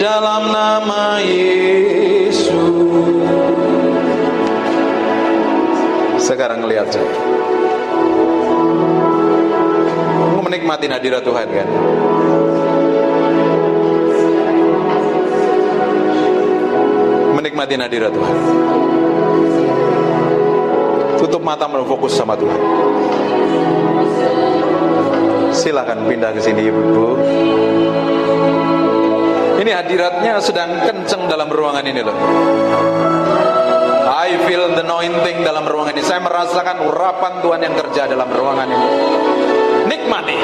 [SPEAKER 2] dalam nama Yesus. Sekarang lihat saja. Menikmati hadirat Tuhan kan? Menikmati hadirat Tuhan. Tutup mata, fokus sama Tuhan. Silakan pindah ke sini ibu-ibu. Ini hadiratnya sedang kenceng dalam ruangan ini loh. I feel the anointing dalam ruangan ini. Saya merasakan urapan Tuhan yang kerja dalam ruangan ini. Nikmati.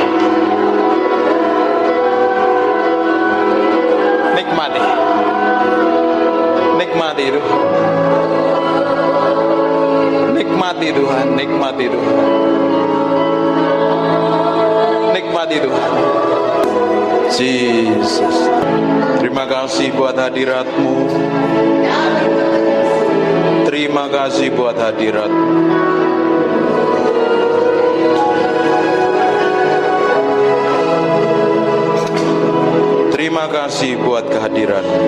[SPEAKER 2] Nikmati. Nikmati itu. Nikmati Tuhan, nikmati Tuhan. Nikmati Tuhan. Jesus. Terima kasih buat hadirat-Mu. Terima kasih buat hadirat-Mu. Terima kasih buat kehadiran-Mu.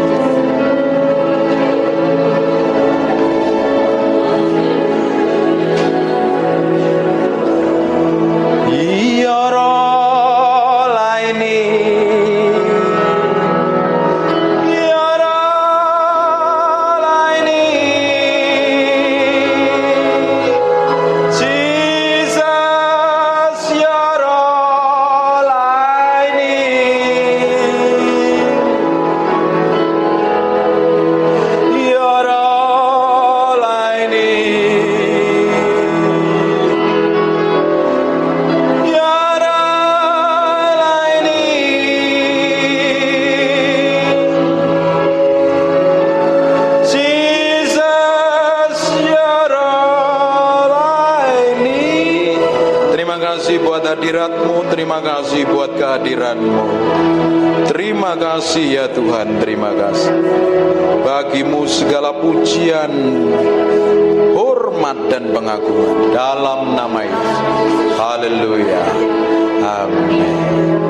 [SPEAKER 2] Hadirat-Mu, terima kasih buat kehadiran-Mu. Terima kasih ya Tuhan, terima kasih. Bagimu segala pujian, hormat dan pengakuan dalam nama Yesus. Haleluya. Amin.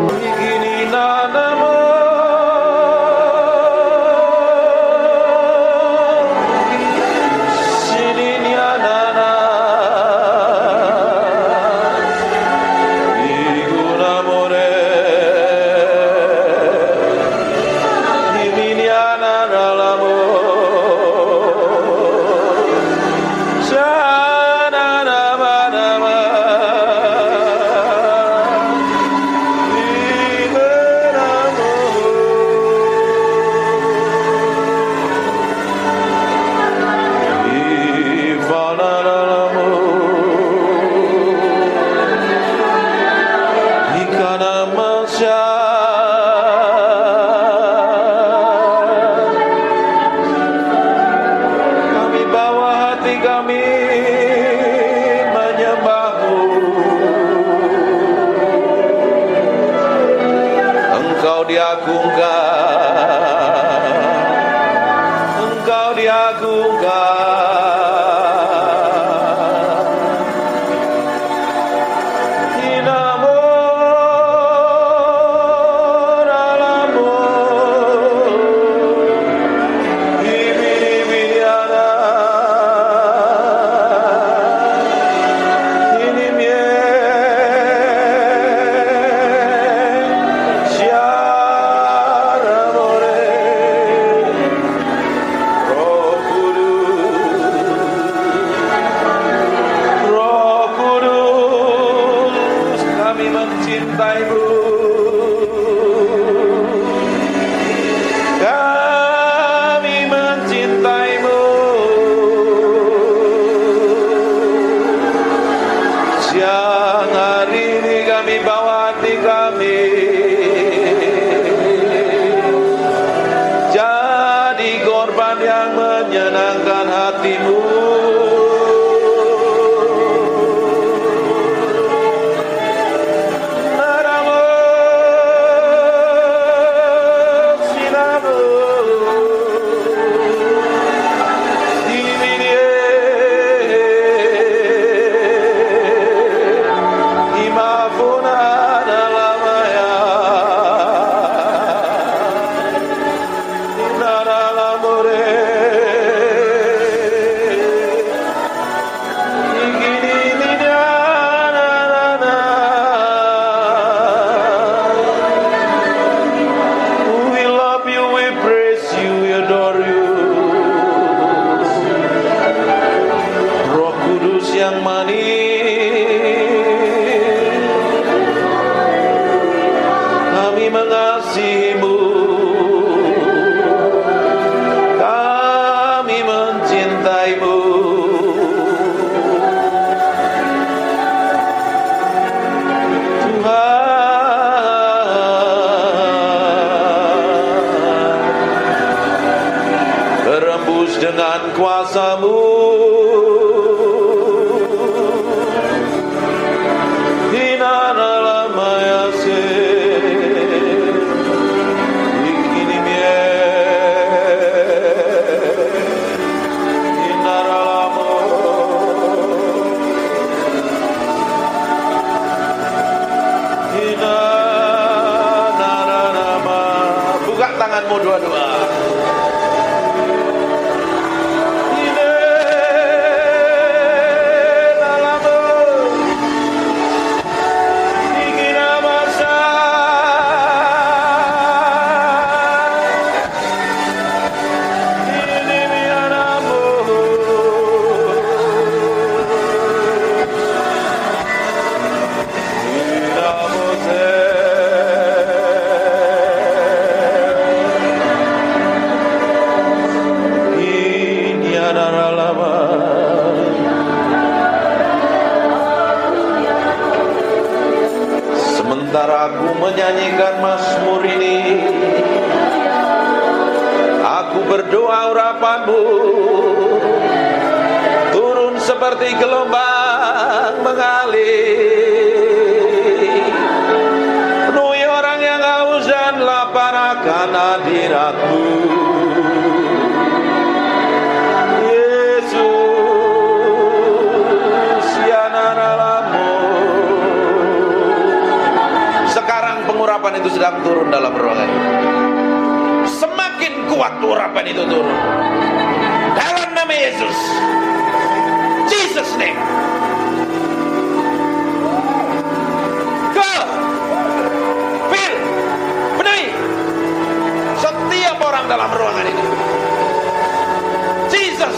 [SPEAKER 2] tebus dengan kuasa-Mu. Buka tanganmu dua-dua. Sementara aku menyanyikan mazmur ini, aku berdoa urapan-Mu turun seperti gelombang mengalir, penuhi orang yang haus dan lapar akan hadirat-Mu. Urapan itu sedang turun dalam ruangan ini. Semakin kuat urapan itu turun dalam nama Yesus. Jesus name. Go, fill, penuhi setiap orang dalam ruangan ini. Jesus.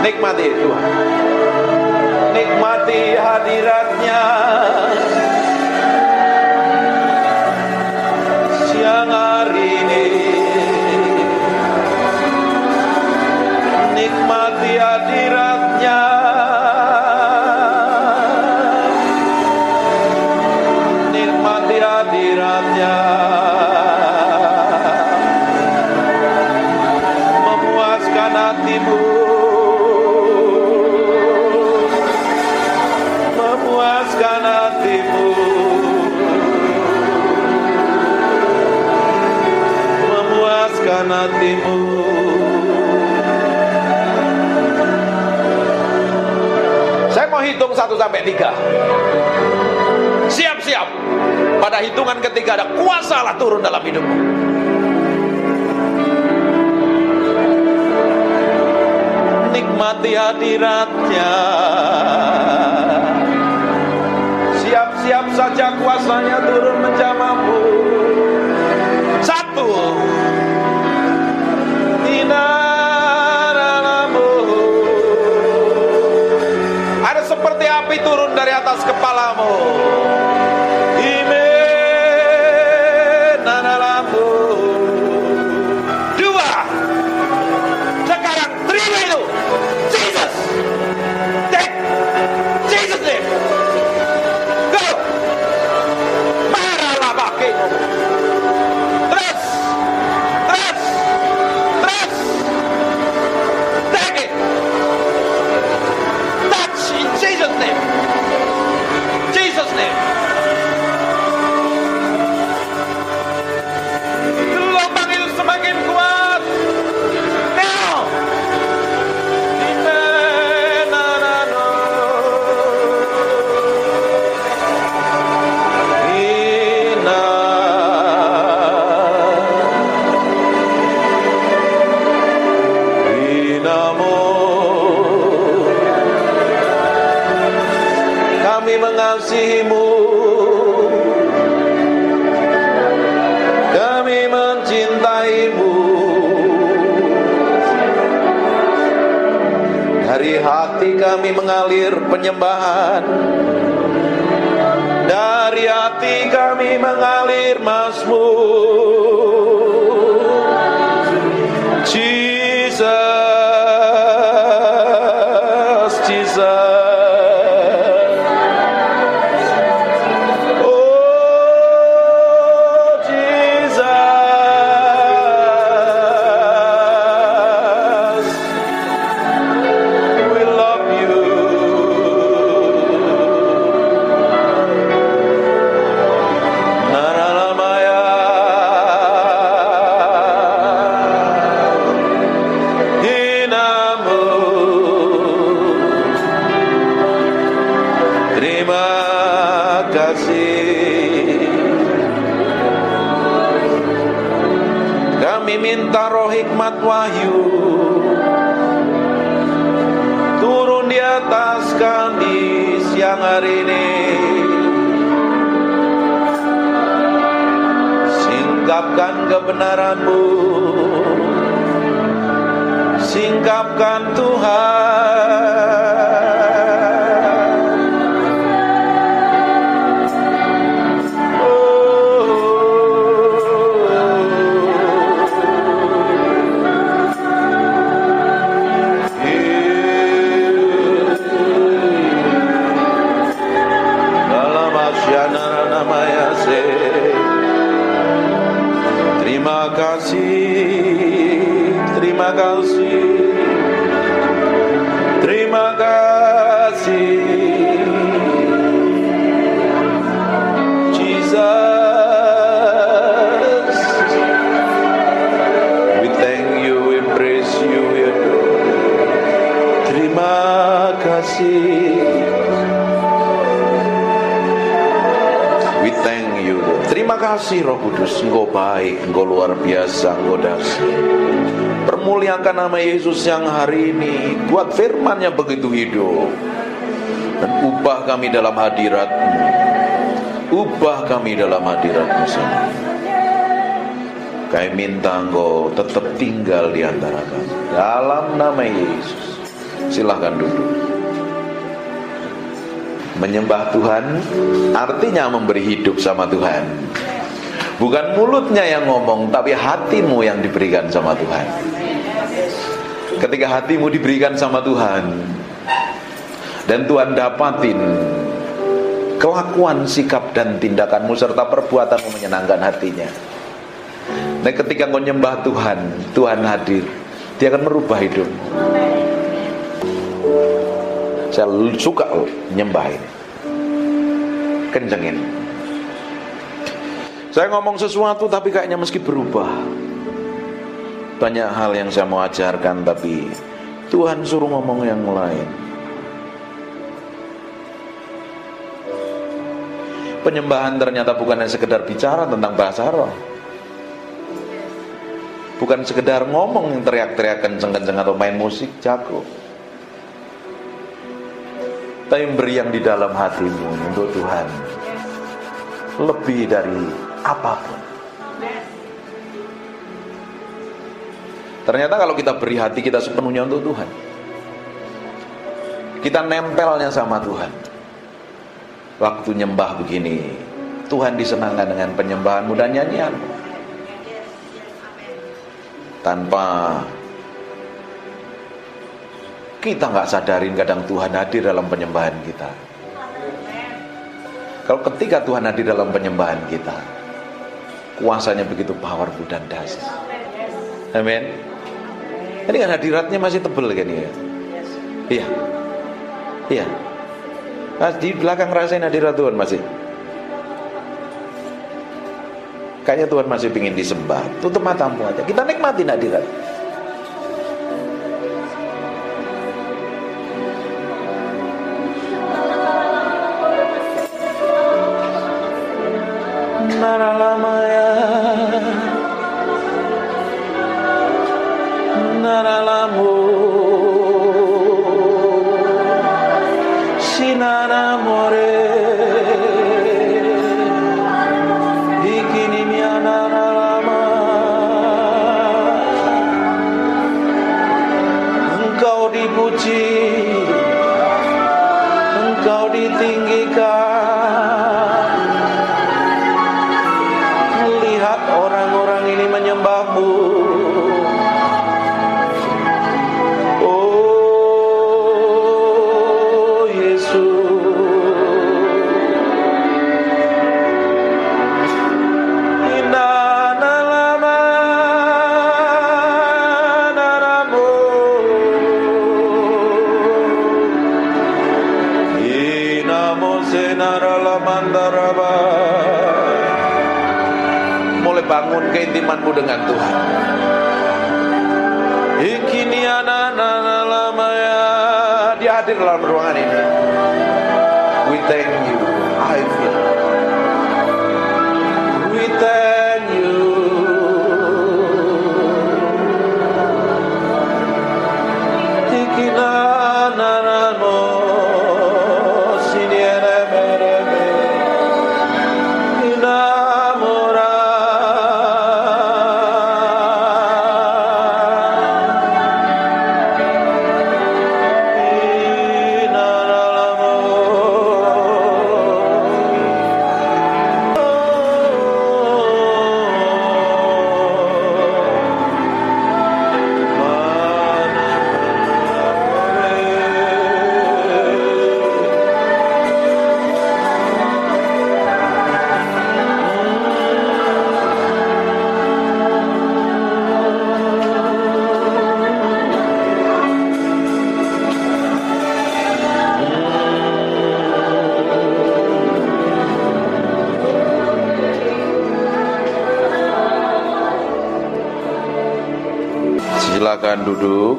[SPEAKER 2] Nikmati Tuhan, nikmati hadirat-Nya siang hari ini, nikmati hadirat-Nya, nikmati hadirat-Nya, memuaskan hatimu, memuaskan hatimu, memuaskan hatimu. Saya mau hitung 1 sampai 3. Siap-siap. Pada hitungan ketiga ada kuasa Allah turun dalam hidupmu. Nikmati hadirat-Nya. Siap-siap saja kuasanya turun menjamahmu. 1. Ada seperti api turun dari atas kepalamu. Jesus name. kami mengasihi-Mu, kami mencintai-Mu. Dari hati kami mengalir penyembahan, dari hati kami mengalir Mazmur. Jesus, Jesus. Minta roh hikmat wahyu turun di atas kami siang hari ini. Singkapkan kebenaran-Mu, singkapkan Tuhan. Terima kasih, terima kasih, Jesus. We thank you, we praise you, we adore. Terima kasih. We thank you. Terima kasih Roh Kudus, Engkau baik, Engkau luar biasa, Engkau dahsyat. Permuliakan nama Yesus yang hari ini. Buat firman-Nya begitu hidup, dan ubah kami dalam hadirat-Mu. Ubah kami dalam hadirat-Mu sendiri. Kami minta Engkau tetap tinggal di antara kami. Dalam nama Yesus. Silahkan duduk. Menyembah Tuhan artinya memberi hidup sama Tuhan. Bukan mulutnya yang ngomong, tapi hatimu yang diberikan sama Tuhan. Ketika hatimu diberikan sama Tuhan, dan Tuhan dapatin kelakuan, sikap, dan tindakanmu serta perbuatanmu menyenangkan hatinya. Dan ketika kau nyembah Tuhan, Tuhan hadir, Dia akan merubah hidupmu. Saya suka nyembah ini. Kencengin. Saya ngomong sesuatu tapi kayaknya meski berubah. Banyak hal yang saya mau ajarkan tapi Tuhan suruh ngomong yang lain. Penyembahan ternyata bukan hanya sekedar bicara tentang bahasa roh. Bukan sekedar ngomong yang teriak-teriak kenceng-kenceng atau main musik jago. Tapi beri yang di dalam hatimu untuk Tuhan. Lebih dari apapun. Ternyata kalau kita beri hati kita sepenuhnya untuk Tuhan, kita nempelnya sama Tuhan. Waktu nyembah begini, Tuhan disenangkan dengan penyembahanmu dan nyanyianmu. Tanpa kita gak sadarin kadang Tuhan hadir dalam penyembahan kita. Kalau ketika Tuhan hadir dalam penyembahan kita, kuasanya begitu powerful dan dahsyat. Amin. Ini kan hadiratnya masih tebel kan ya? Iya. Iya. Mas di belakang rasain hadirat Tuhan masih. Kayaknya Tuhan masih ingin disembah. Tutup matamu aja. Kita nikmatin hadirat. Naralamaya, naralamu, sinanamore. Mulai bangun keintimanmu dengan Tuhan. Dia hadir dalam ruangan ini. We thank you. I feel. We thank you. Silakan duduk.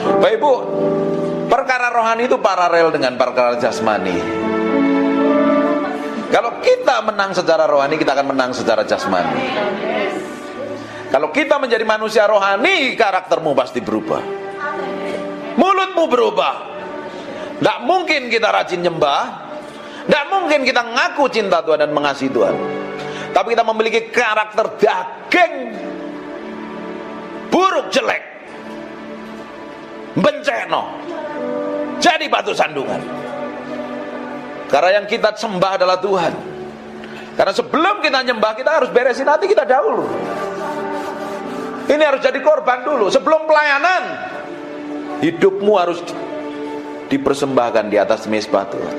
[SPEAKER 2] Bapak Ibu, perkara rohani itu paralel dengan perkara jasmani. Kalau kita menang secara rohani, kita akan menang secara jasmani. Kalau kita menjadi manusia rohani, karaktermu pasti berubah. Mulutmu berubah. Tidak mungkin kita rajin nyembah, tidak mungkin kita ngaku cinta Tuhan dan mengasihi Tuhan, tapi kita memiliki karakter daging, buruk, jelek, benceno, jadi batu sandungan. Karena yang kita sembah adalah Tuhan. Karena sebelum kita nyembah, kita harus beresin hati kita dahulu. Ini harus jadi korban dulu. Sebelum pelayanan, hidupmu harus dipersembahkan di atas mezbah Tuhan.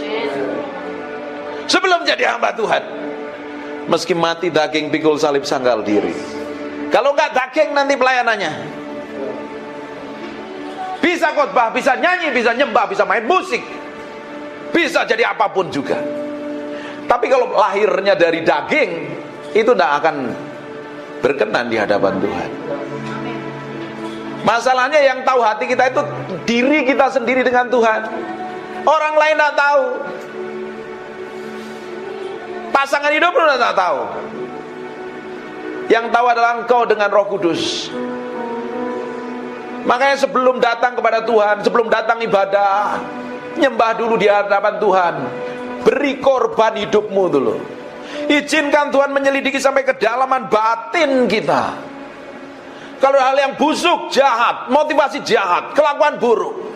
[SPEAKER 2] Sebelum jadi hamba Tuhan, meski mati daging, pikul salib, sanggal diri. Kalau enggak daging, nanti pelayanannya bisa khotbah, bisa nyanyi, bisa nyembah, bisa main musik, bisa jadi apapun juga. Tapi kalau lahirnya dari daging, itu tidak akan berkenan di hadapan Tuhan. Masalahnya yang tahu hati kita itu diri kita sendiri dengan Tuhan. Orang lain tidak tahu. Pasangan hidup pun tidak tahu. Yang tahu adalah engkau dengan Roh Kudus. Makanya sebelum datang kepada Tuhan, sebelum datang ibadah, nyembah dulu di hadapan Tuhan. Beri korban hidupmu dulu. Izinkan Tuhan menyelidiki sampai kedalaman batin kita. Kalau hal yang busuk, jahat, motivasi jahat, kelakuan buruk,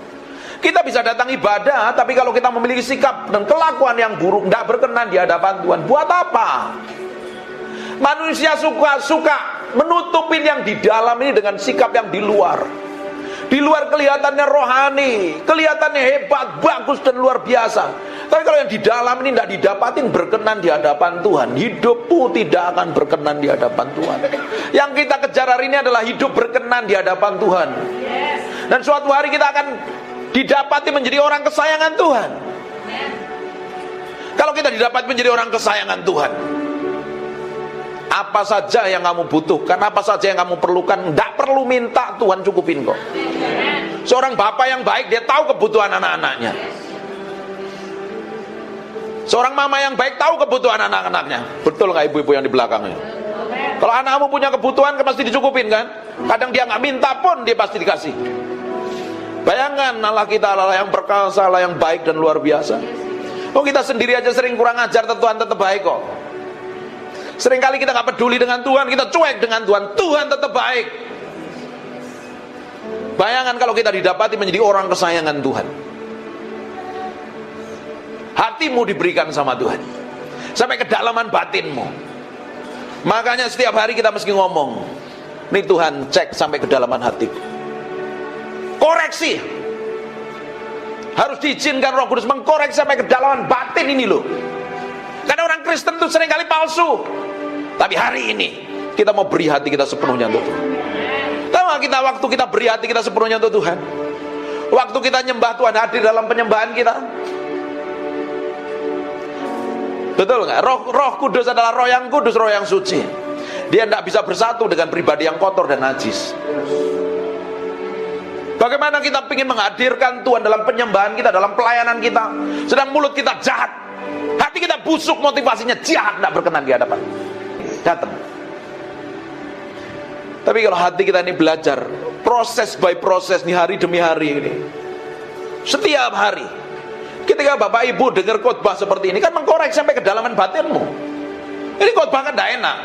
[SPEAKER 2] kita bisa datang ibadah, tapi kalau kita memiliki sikap dan kelakuan yang buruk, tidak berkenan di hadapan Tuhan, buat apa? Manusia suka menutupin yang di dalam ini dengan sikap yang di luar. Di luar kelihatannya rohani, kelihatannya hebat, bagus dan luar biasa. Tapi kalau yang di dalam ini tidak didapatin berkenan di hadapan Tuhan, hidupmu tidak akan berkenan di hadapan Tuhan. Yang kita kejar hari ini adalah hidup berkenan di hadapan Tuhan. Dan suatu hari kita akan didapati menjadi orang kesayangan Tuhan. Kalau kita didapati menjadi orang kesayangan Tuhan, apa saja yang kamu butuhkan, apa saja yang kamu perlukan, tidak perlu minta, Tuhan cukupin kok. Seorang bapak yang baik, dia tahu kebutuhan anak-anaknya. Seorang mama yang baik tahu kebutuhan anak-anaknya. Betul nggak ibu-ibu yang di belakangnya? Kalau anakmu punya kebutuhan, kan pasti dicukupin kan? Kadang dia nggak minta pun, dia pasti dikasih. Bayangkan Allah kita Allah yang perkasa, Allah yang baik dan luar biasa. Oh, kita sendiri aja sering kurang ajar, Tuhan tetap baik kok. Seringkali kita nggak peduli dengan Tuhan, kita cuek dengan Tuhan, Tuhan tetap baik. Bayangkan kalau kita didapati menjadi orang kesayangan Tuhan. Hatimu diberikan sama Tuhan sampai kedalaman batinmu. Makanya setiap hari kita mesti ngomong, nih Tuhan, cek sampai kedalaman hatiku. Koreksi. Harus diizinkan Roh Kudus mengkoreksi sampai kedalaman batin ini loh. Karena orang Kristen tuh seringkali palsu. Tapi hari ini kita mau beri hati kita sepenuhnya untuk Tuhan. Tahu gak kita waktu kita beri hati kita sepenuhnya untuk Tuhan? Waktu kita nyembah Tuhan hadir dalam penyembahan kita, Betul nggak? Roh Kudus adalah roh yang kudus, roh yang suci. Dia tidak bisa bersatu dengan pribadi yang kotor dan najis. Bagaimana kita ingin menghadirkan Tuhan dalam penyembahan kita, dalam pelayanan kita, sedang mulut kita jahat, hati kita busuk, motivasinya jahat, tidak berkenan di hadapan. Datang. Tapi kalau hati kita ini belajar, proses by proses nih, hari demi hari ini, setiap hari, ketika Bapak Ibu dengar khotbah seperti ini, kan mengkorek sampai kedalaman batinmu. Ini khotbah kan tidak enak,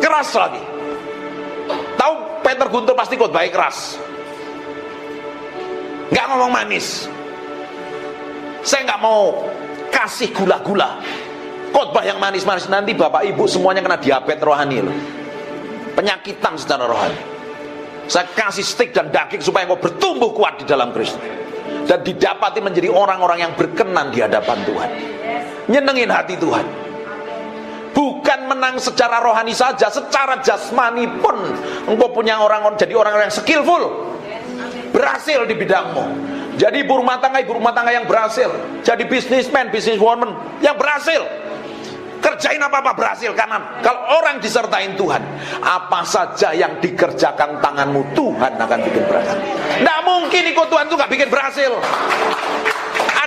[SPEAKER 2] keras lagi. Tahu Peter Guntur pasti khotbahnya keras, nggak ngomong manis. Saya nggak mau kasih gula-gula, khotbah yang manis-manis, nanti Bapak Ibu semuanya kena diabetes rohani loh. Penyakitan secara rohani. Saya kasih stik dan daging supaya engkau bertumbuh kuat di dalam Kristus dan didapati menjadi orang-orang yang berkenan di hadapan Tuhan, nyenengin hati Tuhan. Bukan menang secara rohani saja, secara jasmani pun engkau punya jadi orang-orang yang skillful, berhasil di bidangmu. Jadi ibu rumah tangga yang berhasil, jadi businessman, businesswoman yang berhasil. Kerjain apa-apa berhasil, karena kalau orang disertain Tuhan, apa saja yang dikerjakan tanganmu Tuhan akan bikin berhasil. Nggak mungkin ikut Tuhan itu nggak bikin berhasil.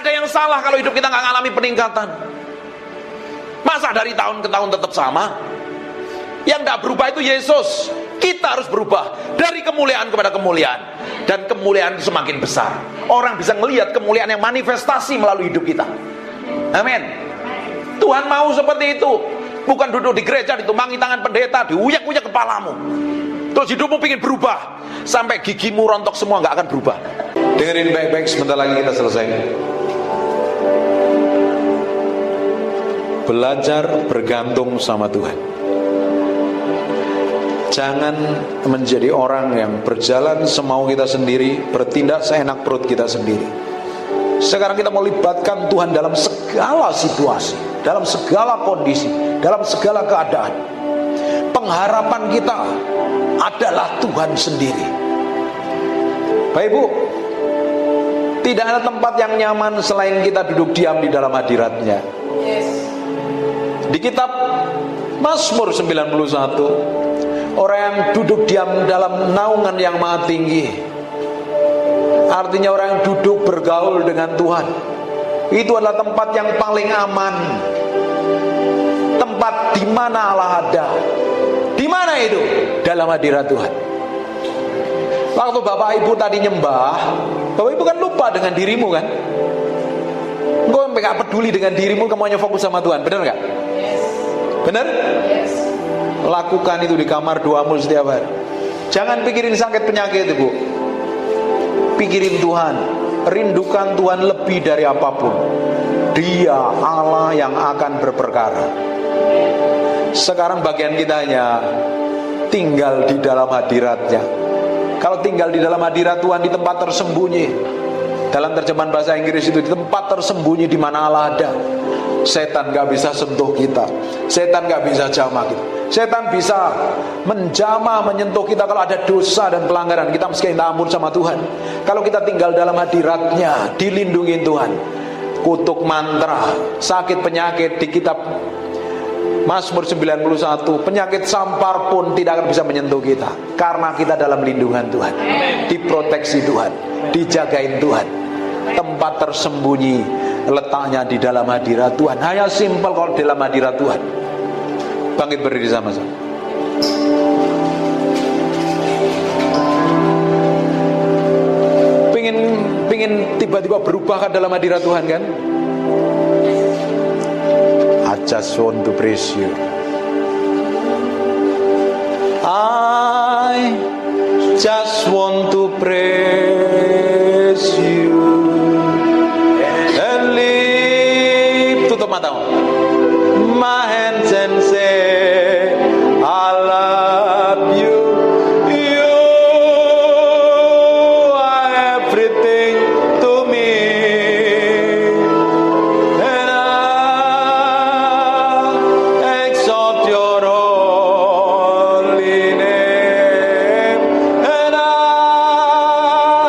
[SPEAKER 2] Ada yang salah kalau hidup kita nggak ngalami peningkatan. Masa dari tahun ke tahun tetap sama? Yang nggak berubah itu Yesus. Kita harus berubah dari kemuliaan kepada kemuliaan, dan kemuliaan semakin besar. Orang bisa melihat kemuliaan yang manifestasi melalui hidup kita. Amin. Tuhan mau seperti itu. Bukan duduk di gereja ditumpangi tangan pendeta, diuyak-uyak kepalamu, terus hidupmu ingin berubah sampai gigimu rontok semua, nggak akan berubah. Dengerin baik-baik, sebentar lagi kita selesai. Belajar bergantung sama Tuhan. Jangan menjadi orang yang berjalan semau kita sendiri, bertindak seenak perut kita sendiri. Sekarang kita mau libatkan Tuhan dalam segala situasi, dalam segala kondisi, dalam segala keadaan. Pengharapan kita adalah Tuhan sendiri. Bapak Ibu, tidak ada tempat yang nyaman selain kita duduk diam di dalam hadirat-Nya. Di kitab Mazmur 91, orang yang duduk diam dalam naungan yang maha tinggi, artinya orang yang duduk bergaul dengan Tuhan, itu adalah tempat yang paling aman, tempat di mana Allah ada. Di mana itu? Dalam hadirat Tuhan. Waktu Bapak Ibu tadi nyembah, Bapak Ibu kan lupa dengan dirimu kan? Engkau sampai gak peduli dengan dirimu, kamu hanya fokus sama Tuhan, benar gak? Benar? Lakukan itu di kamar doamu setiap hari. Jangan pikirin sakit penyakit Ibu, pikirin Tuhan, rindukan Tuhan lebih dari apapun. Dia Allah yang akan berperkara. Sekarang bagian kita hanya tinggal di dalam hadirat-Nya. Kalau tinggal di dalam hadirat Tuhan, di tempat tersembunyi, dalam terjemahan bahasa Inggris itu, di tempat tersembunyi di mana Allah ada, setan gak bisa sentuh kita, setan gak bisa jamah kita. Setan bisa menjamah, menyentuh kita kalau ada dosa dan pelanggaran. Kita mesti minta ampun sama Tuhan. Kalau kita tinggal dalam hadirat-Nya, dilindungi Tuhan. Kutuk mantra, sakit penyakit di kitab Mazmur 91, penyakit sampar pun tidak akan bisa menyentuh kita, karena kita dalam lindungan Tuhan, diproteksi Tuhan, dijagain Tuhan. Tempat tersembunyi letaknya di dalam hadirat Tuhan. Hanya simpel kalau di dalam hadirat Tuhan. Bangkit berdiri sama-sama. Pengen tiba-tiba berubah kan dalam hadirat Tuhan kan? I just want to praise you. I just want to praise you and lift. Tutup matamu. My hands and say I love you. You are everything to me, and I exalt your holy name, and I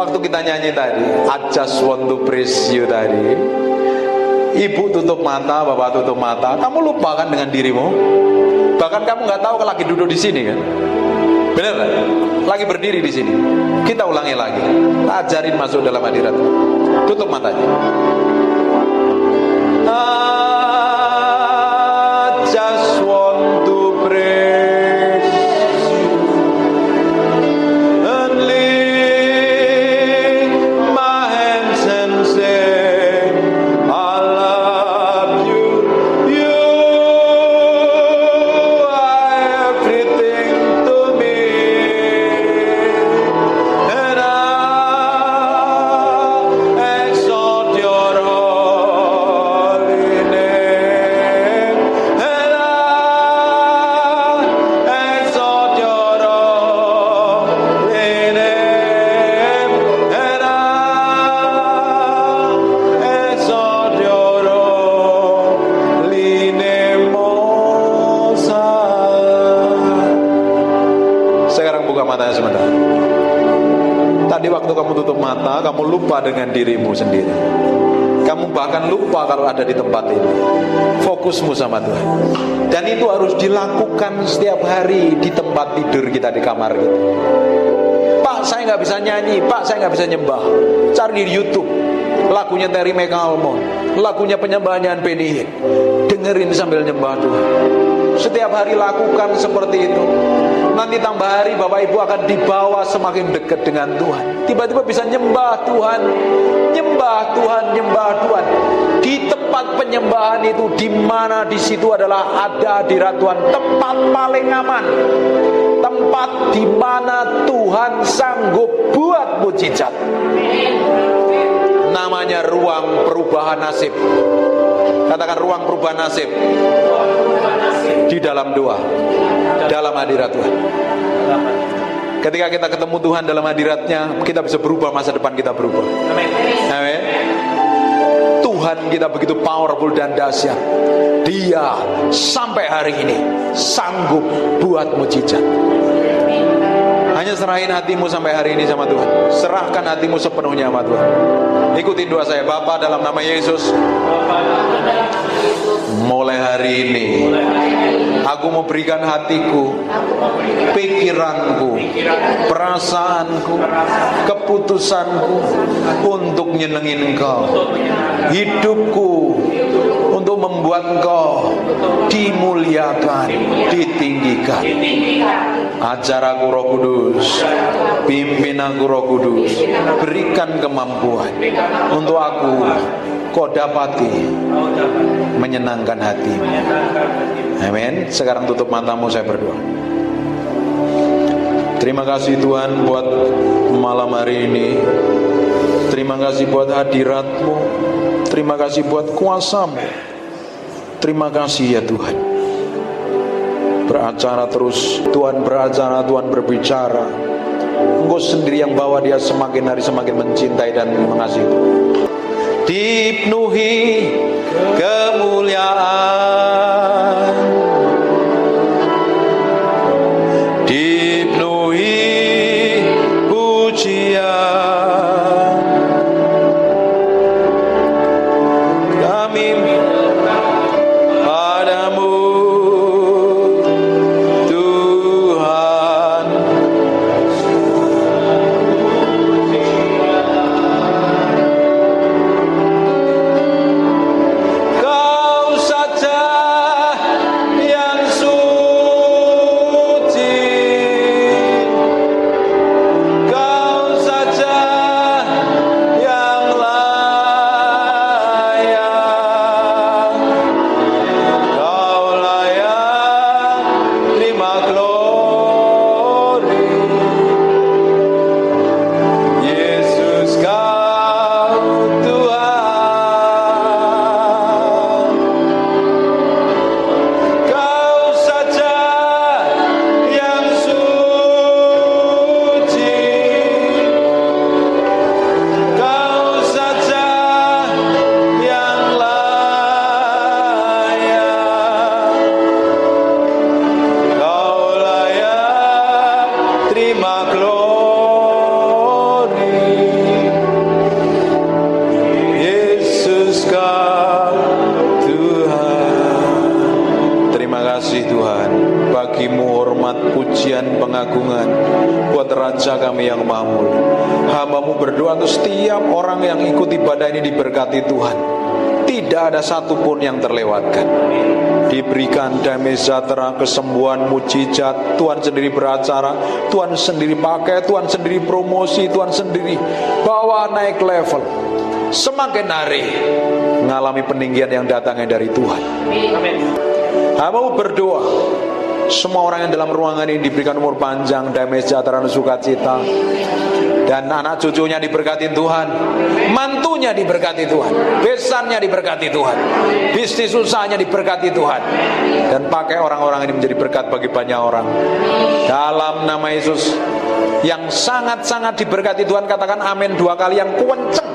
[SPEAKER 2] Waktu kita nyanyi tadi, I just want to praise you tadi, ibu tutup mata, bapak tutup mata, kamu lupakan dengan dirimu. Bahkan kamu nggak tahu kalau lagi duduk di sini kan? Bener kan? Lagi berdiri di sini. Kita ulangi lagi. Ajarin masuk dalam hadirat. Tutup matanya. I just want to praise and lift my hands and say, I love you. You are everything to me, and I exalt your holy name, and I exalt your holy name, and I exalt your holy name, Most High. Sekarang buka matanya sebentar. Tadi waktu kamu tutup mata, kamu lupa dengan dirimu sendiri. Kamu bahkan lupa kalau ada di tempat ini. Fokusmu sama Tuhan. Dan itu harus dilakukan setiap hari di tempat tidur kita, di kamar kita. Pak, saya nggak bisa nyanyi. Pak, saya nggak bisa nyembah. Cari di YouTube lagunya Terry McAlmont, lagunya penyembahan Benny Hinn. Dengerin sambil nyembah Tuhan. Setiap hari lakukan seperti itu. Nanti tambah hari Bapak Ibu akan dibawa semakin dekat dengan Tuhan. Tiba-tiba bisa nyembah Tuhan, nyembah Tuhan, nyembah Tuhan. Di tempat penyembahan itu, di mana di situ adalah ada hadirat Tuhan, tempat paling aman, tempat di mana Tuhan sanggup buat mujizat. Namanya ruang perubahan nasib. Katakan ruang perubahan nasib. Di dalam doa, dalam hadirat Tuhan. Ketika kita ketemu Tuhan dalam hadiratnya, kita bisa berubah, masa depan kita berubah. Amin. Tuhan kita begitu powerful dan dahsyat. Dia sampai hari ini sanggup buat mujizat. Hanya serahin hatimu sampai hari ini sama Tuhan. Serahkan hatimu sepenuhnya sama Tuhan. Ikutin doa saya. Bapa, dalam nama Yesus, mulai hari ini aku mau berikan hatiku, pikiranku, perasaanku, keputusanku untuk nyenengin Engkau. Hidupku untuk membuat Engkau dimuliakan, ditinggikan. Ajar aku Roh Kudus, pimpin aku Roh Kudus, berikan kemampuan untuk aku kau dapati menyenangkan hatimu. Amin. Sekarang tutup matamu, saya berdoa. Terima kasih Tuhan buat malam hari ini. Terima kasih buat hadirat-Mu. Terima kasih buat kuasa-Mu. Terima kasih ya Tuhan. Beracara terus, Tuhan beracara, Tuhan berbicara. Engkau sendiri yang bawa dia semakin hari semakin mencintai dan mengasihi. Dipenuhi kemuliaan, dipenuhi pujian. Kami padamu Tuhan. Kau saja yang maha mulia. Hamba-Mu berdoa untuk setiap orang yang ikut ibadah ini diberkati Tuhan. Tidak ada satupun yang terlewatkan. Diberikan damai sejahtera, kesembuhan, mujizat. Tuhan sendiri beracara, Tuhan sendiri pakai, Tuhan sendiri promosi, Tuhan sendiri bawa naik level. Semakin hari mengalami peninggian yang datangnya dari Tuhan. Hamba-Mu berdoa, semua orang yang dalam ruangan ini diberikan umur panjang, damai sejahtera dan sukacita. Dan anak cucunya diberkati Tuhan, mantunya diberkati Tuhan, besannya diberkati Tuhan, bisnis usahanya diberkati Tuhan. Dan pakai orang-orang ini menjadi berkat bagi banyak orang. Dalam nama Yesus, yang sangat-sangat diberkati Tuhan, katakan amin 2 kali yang kenceng.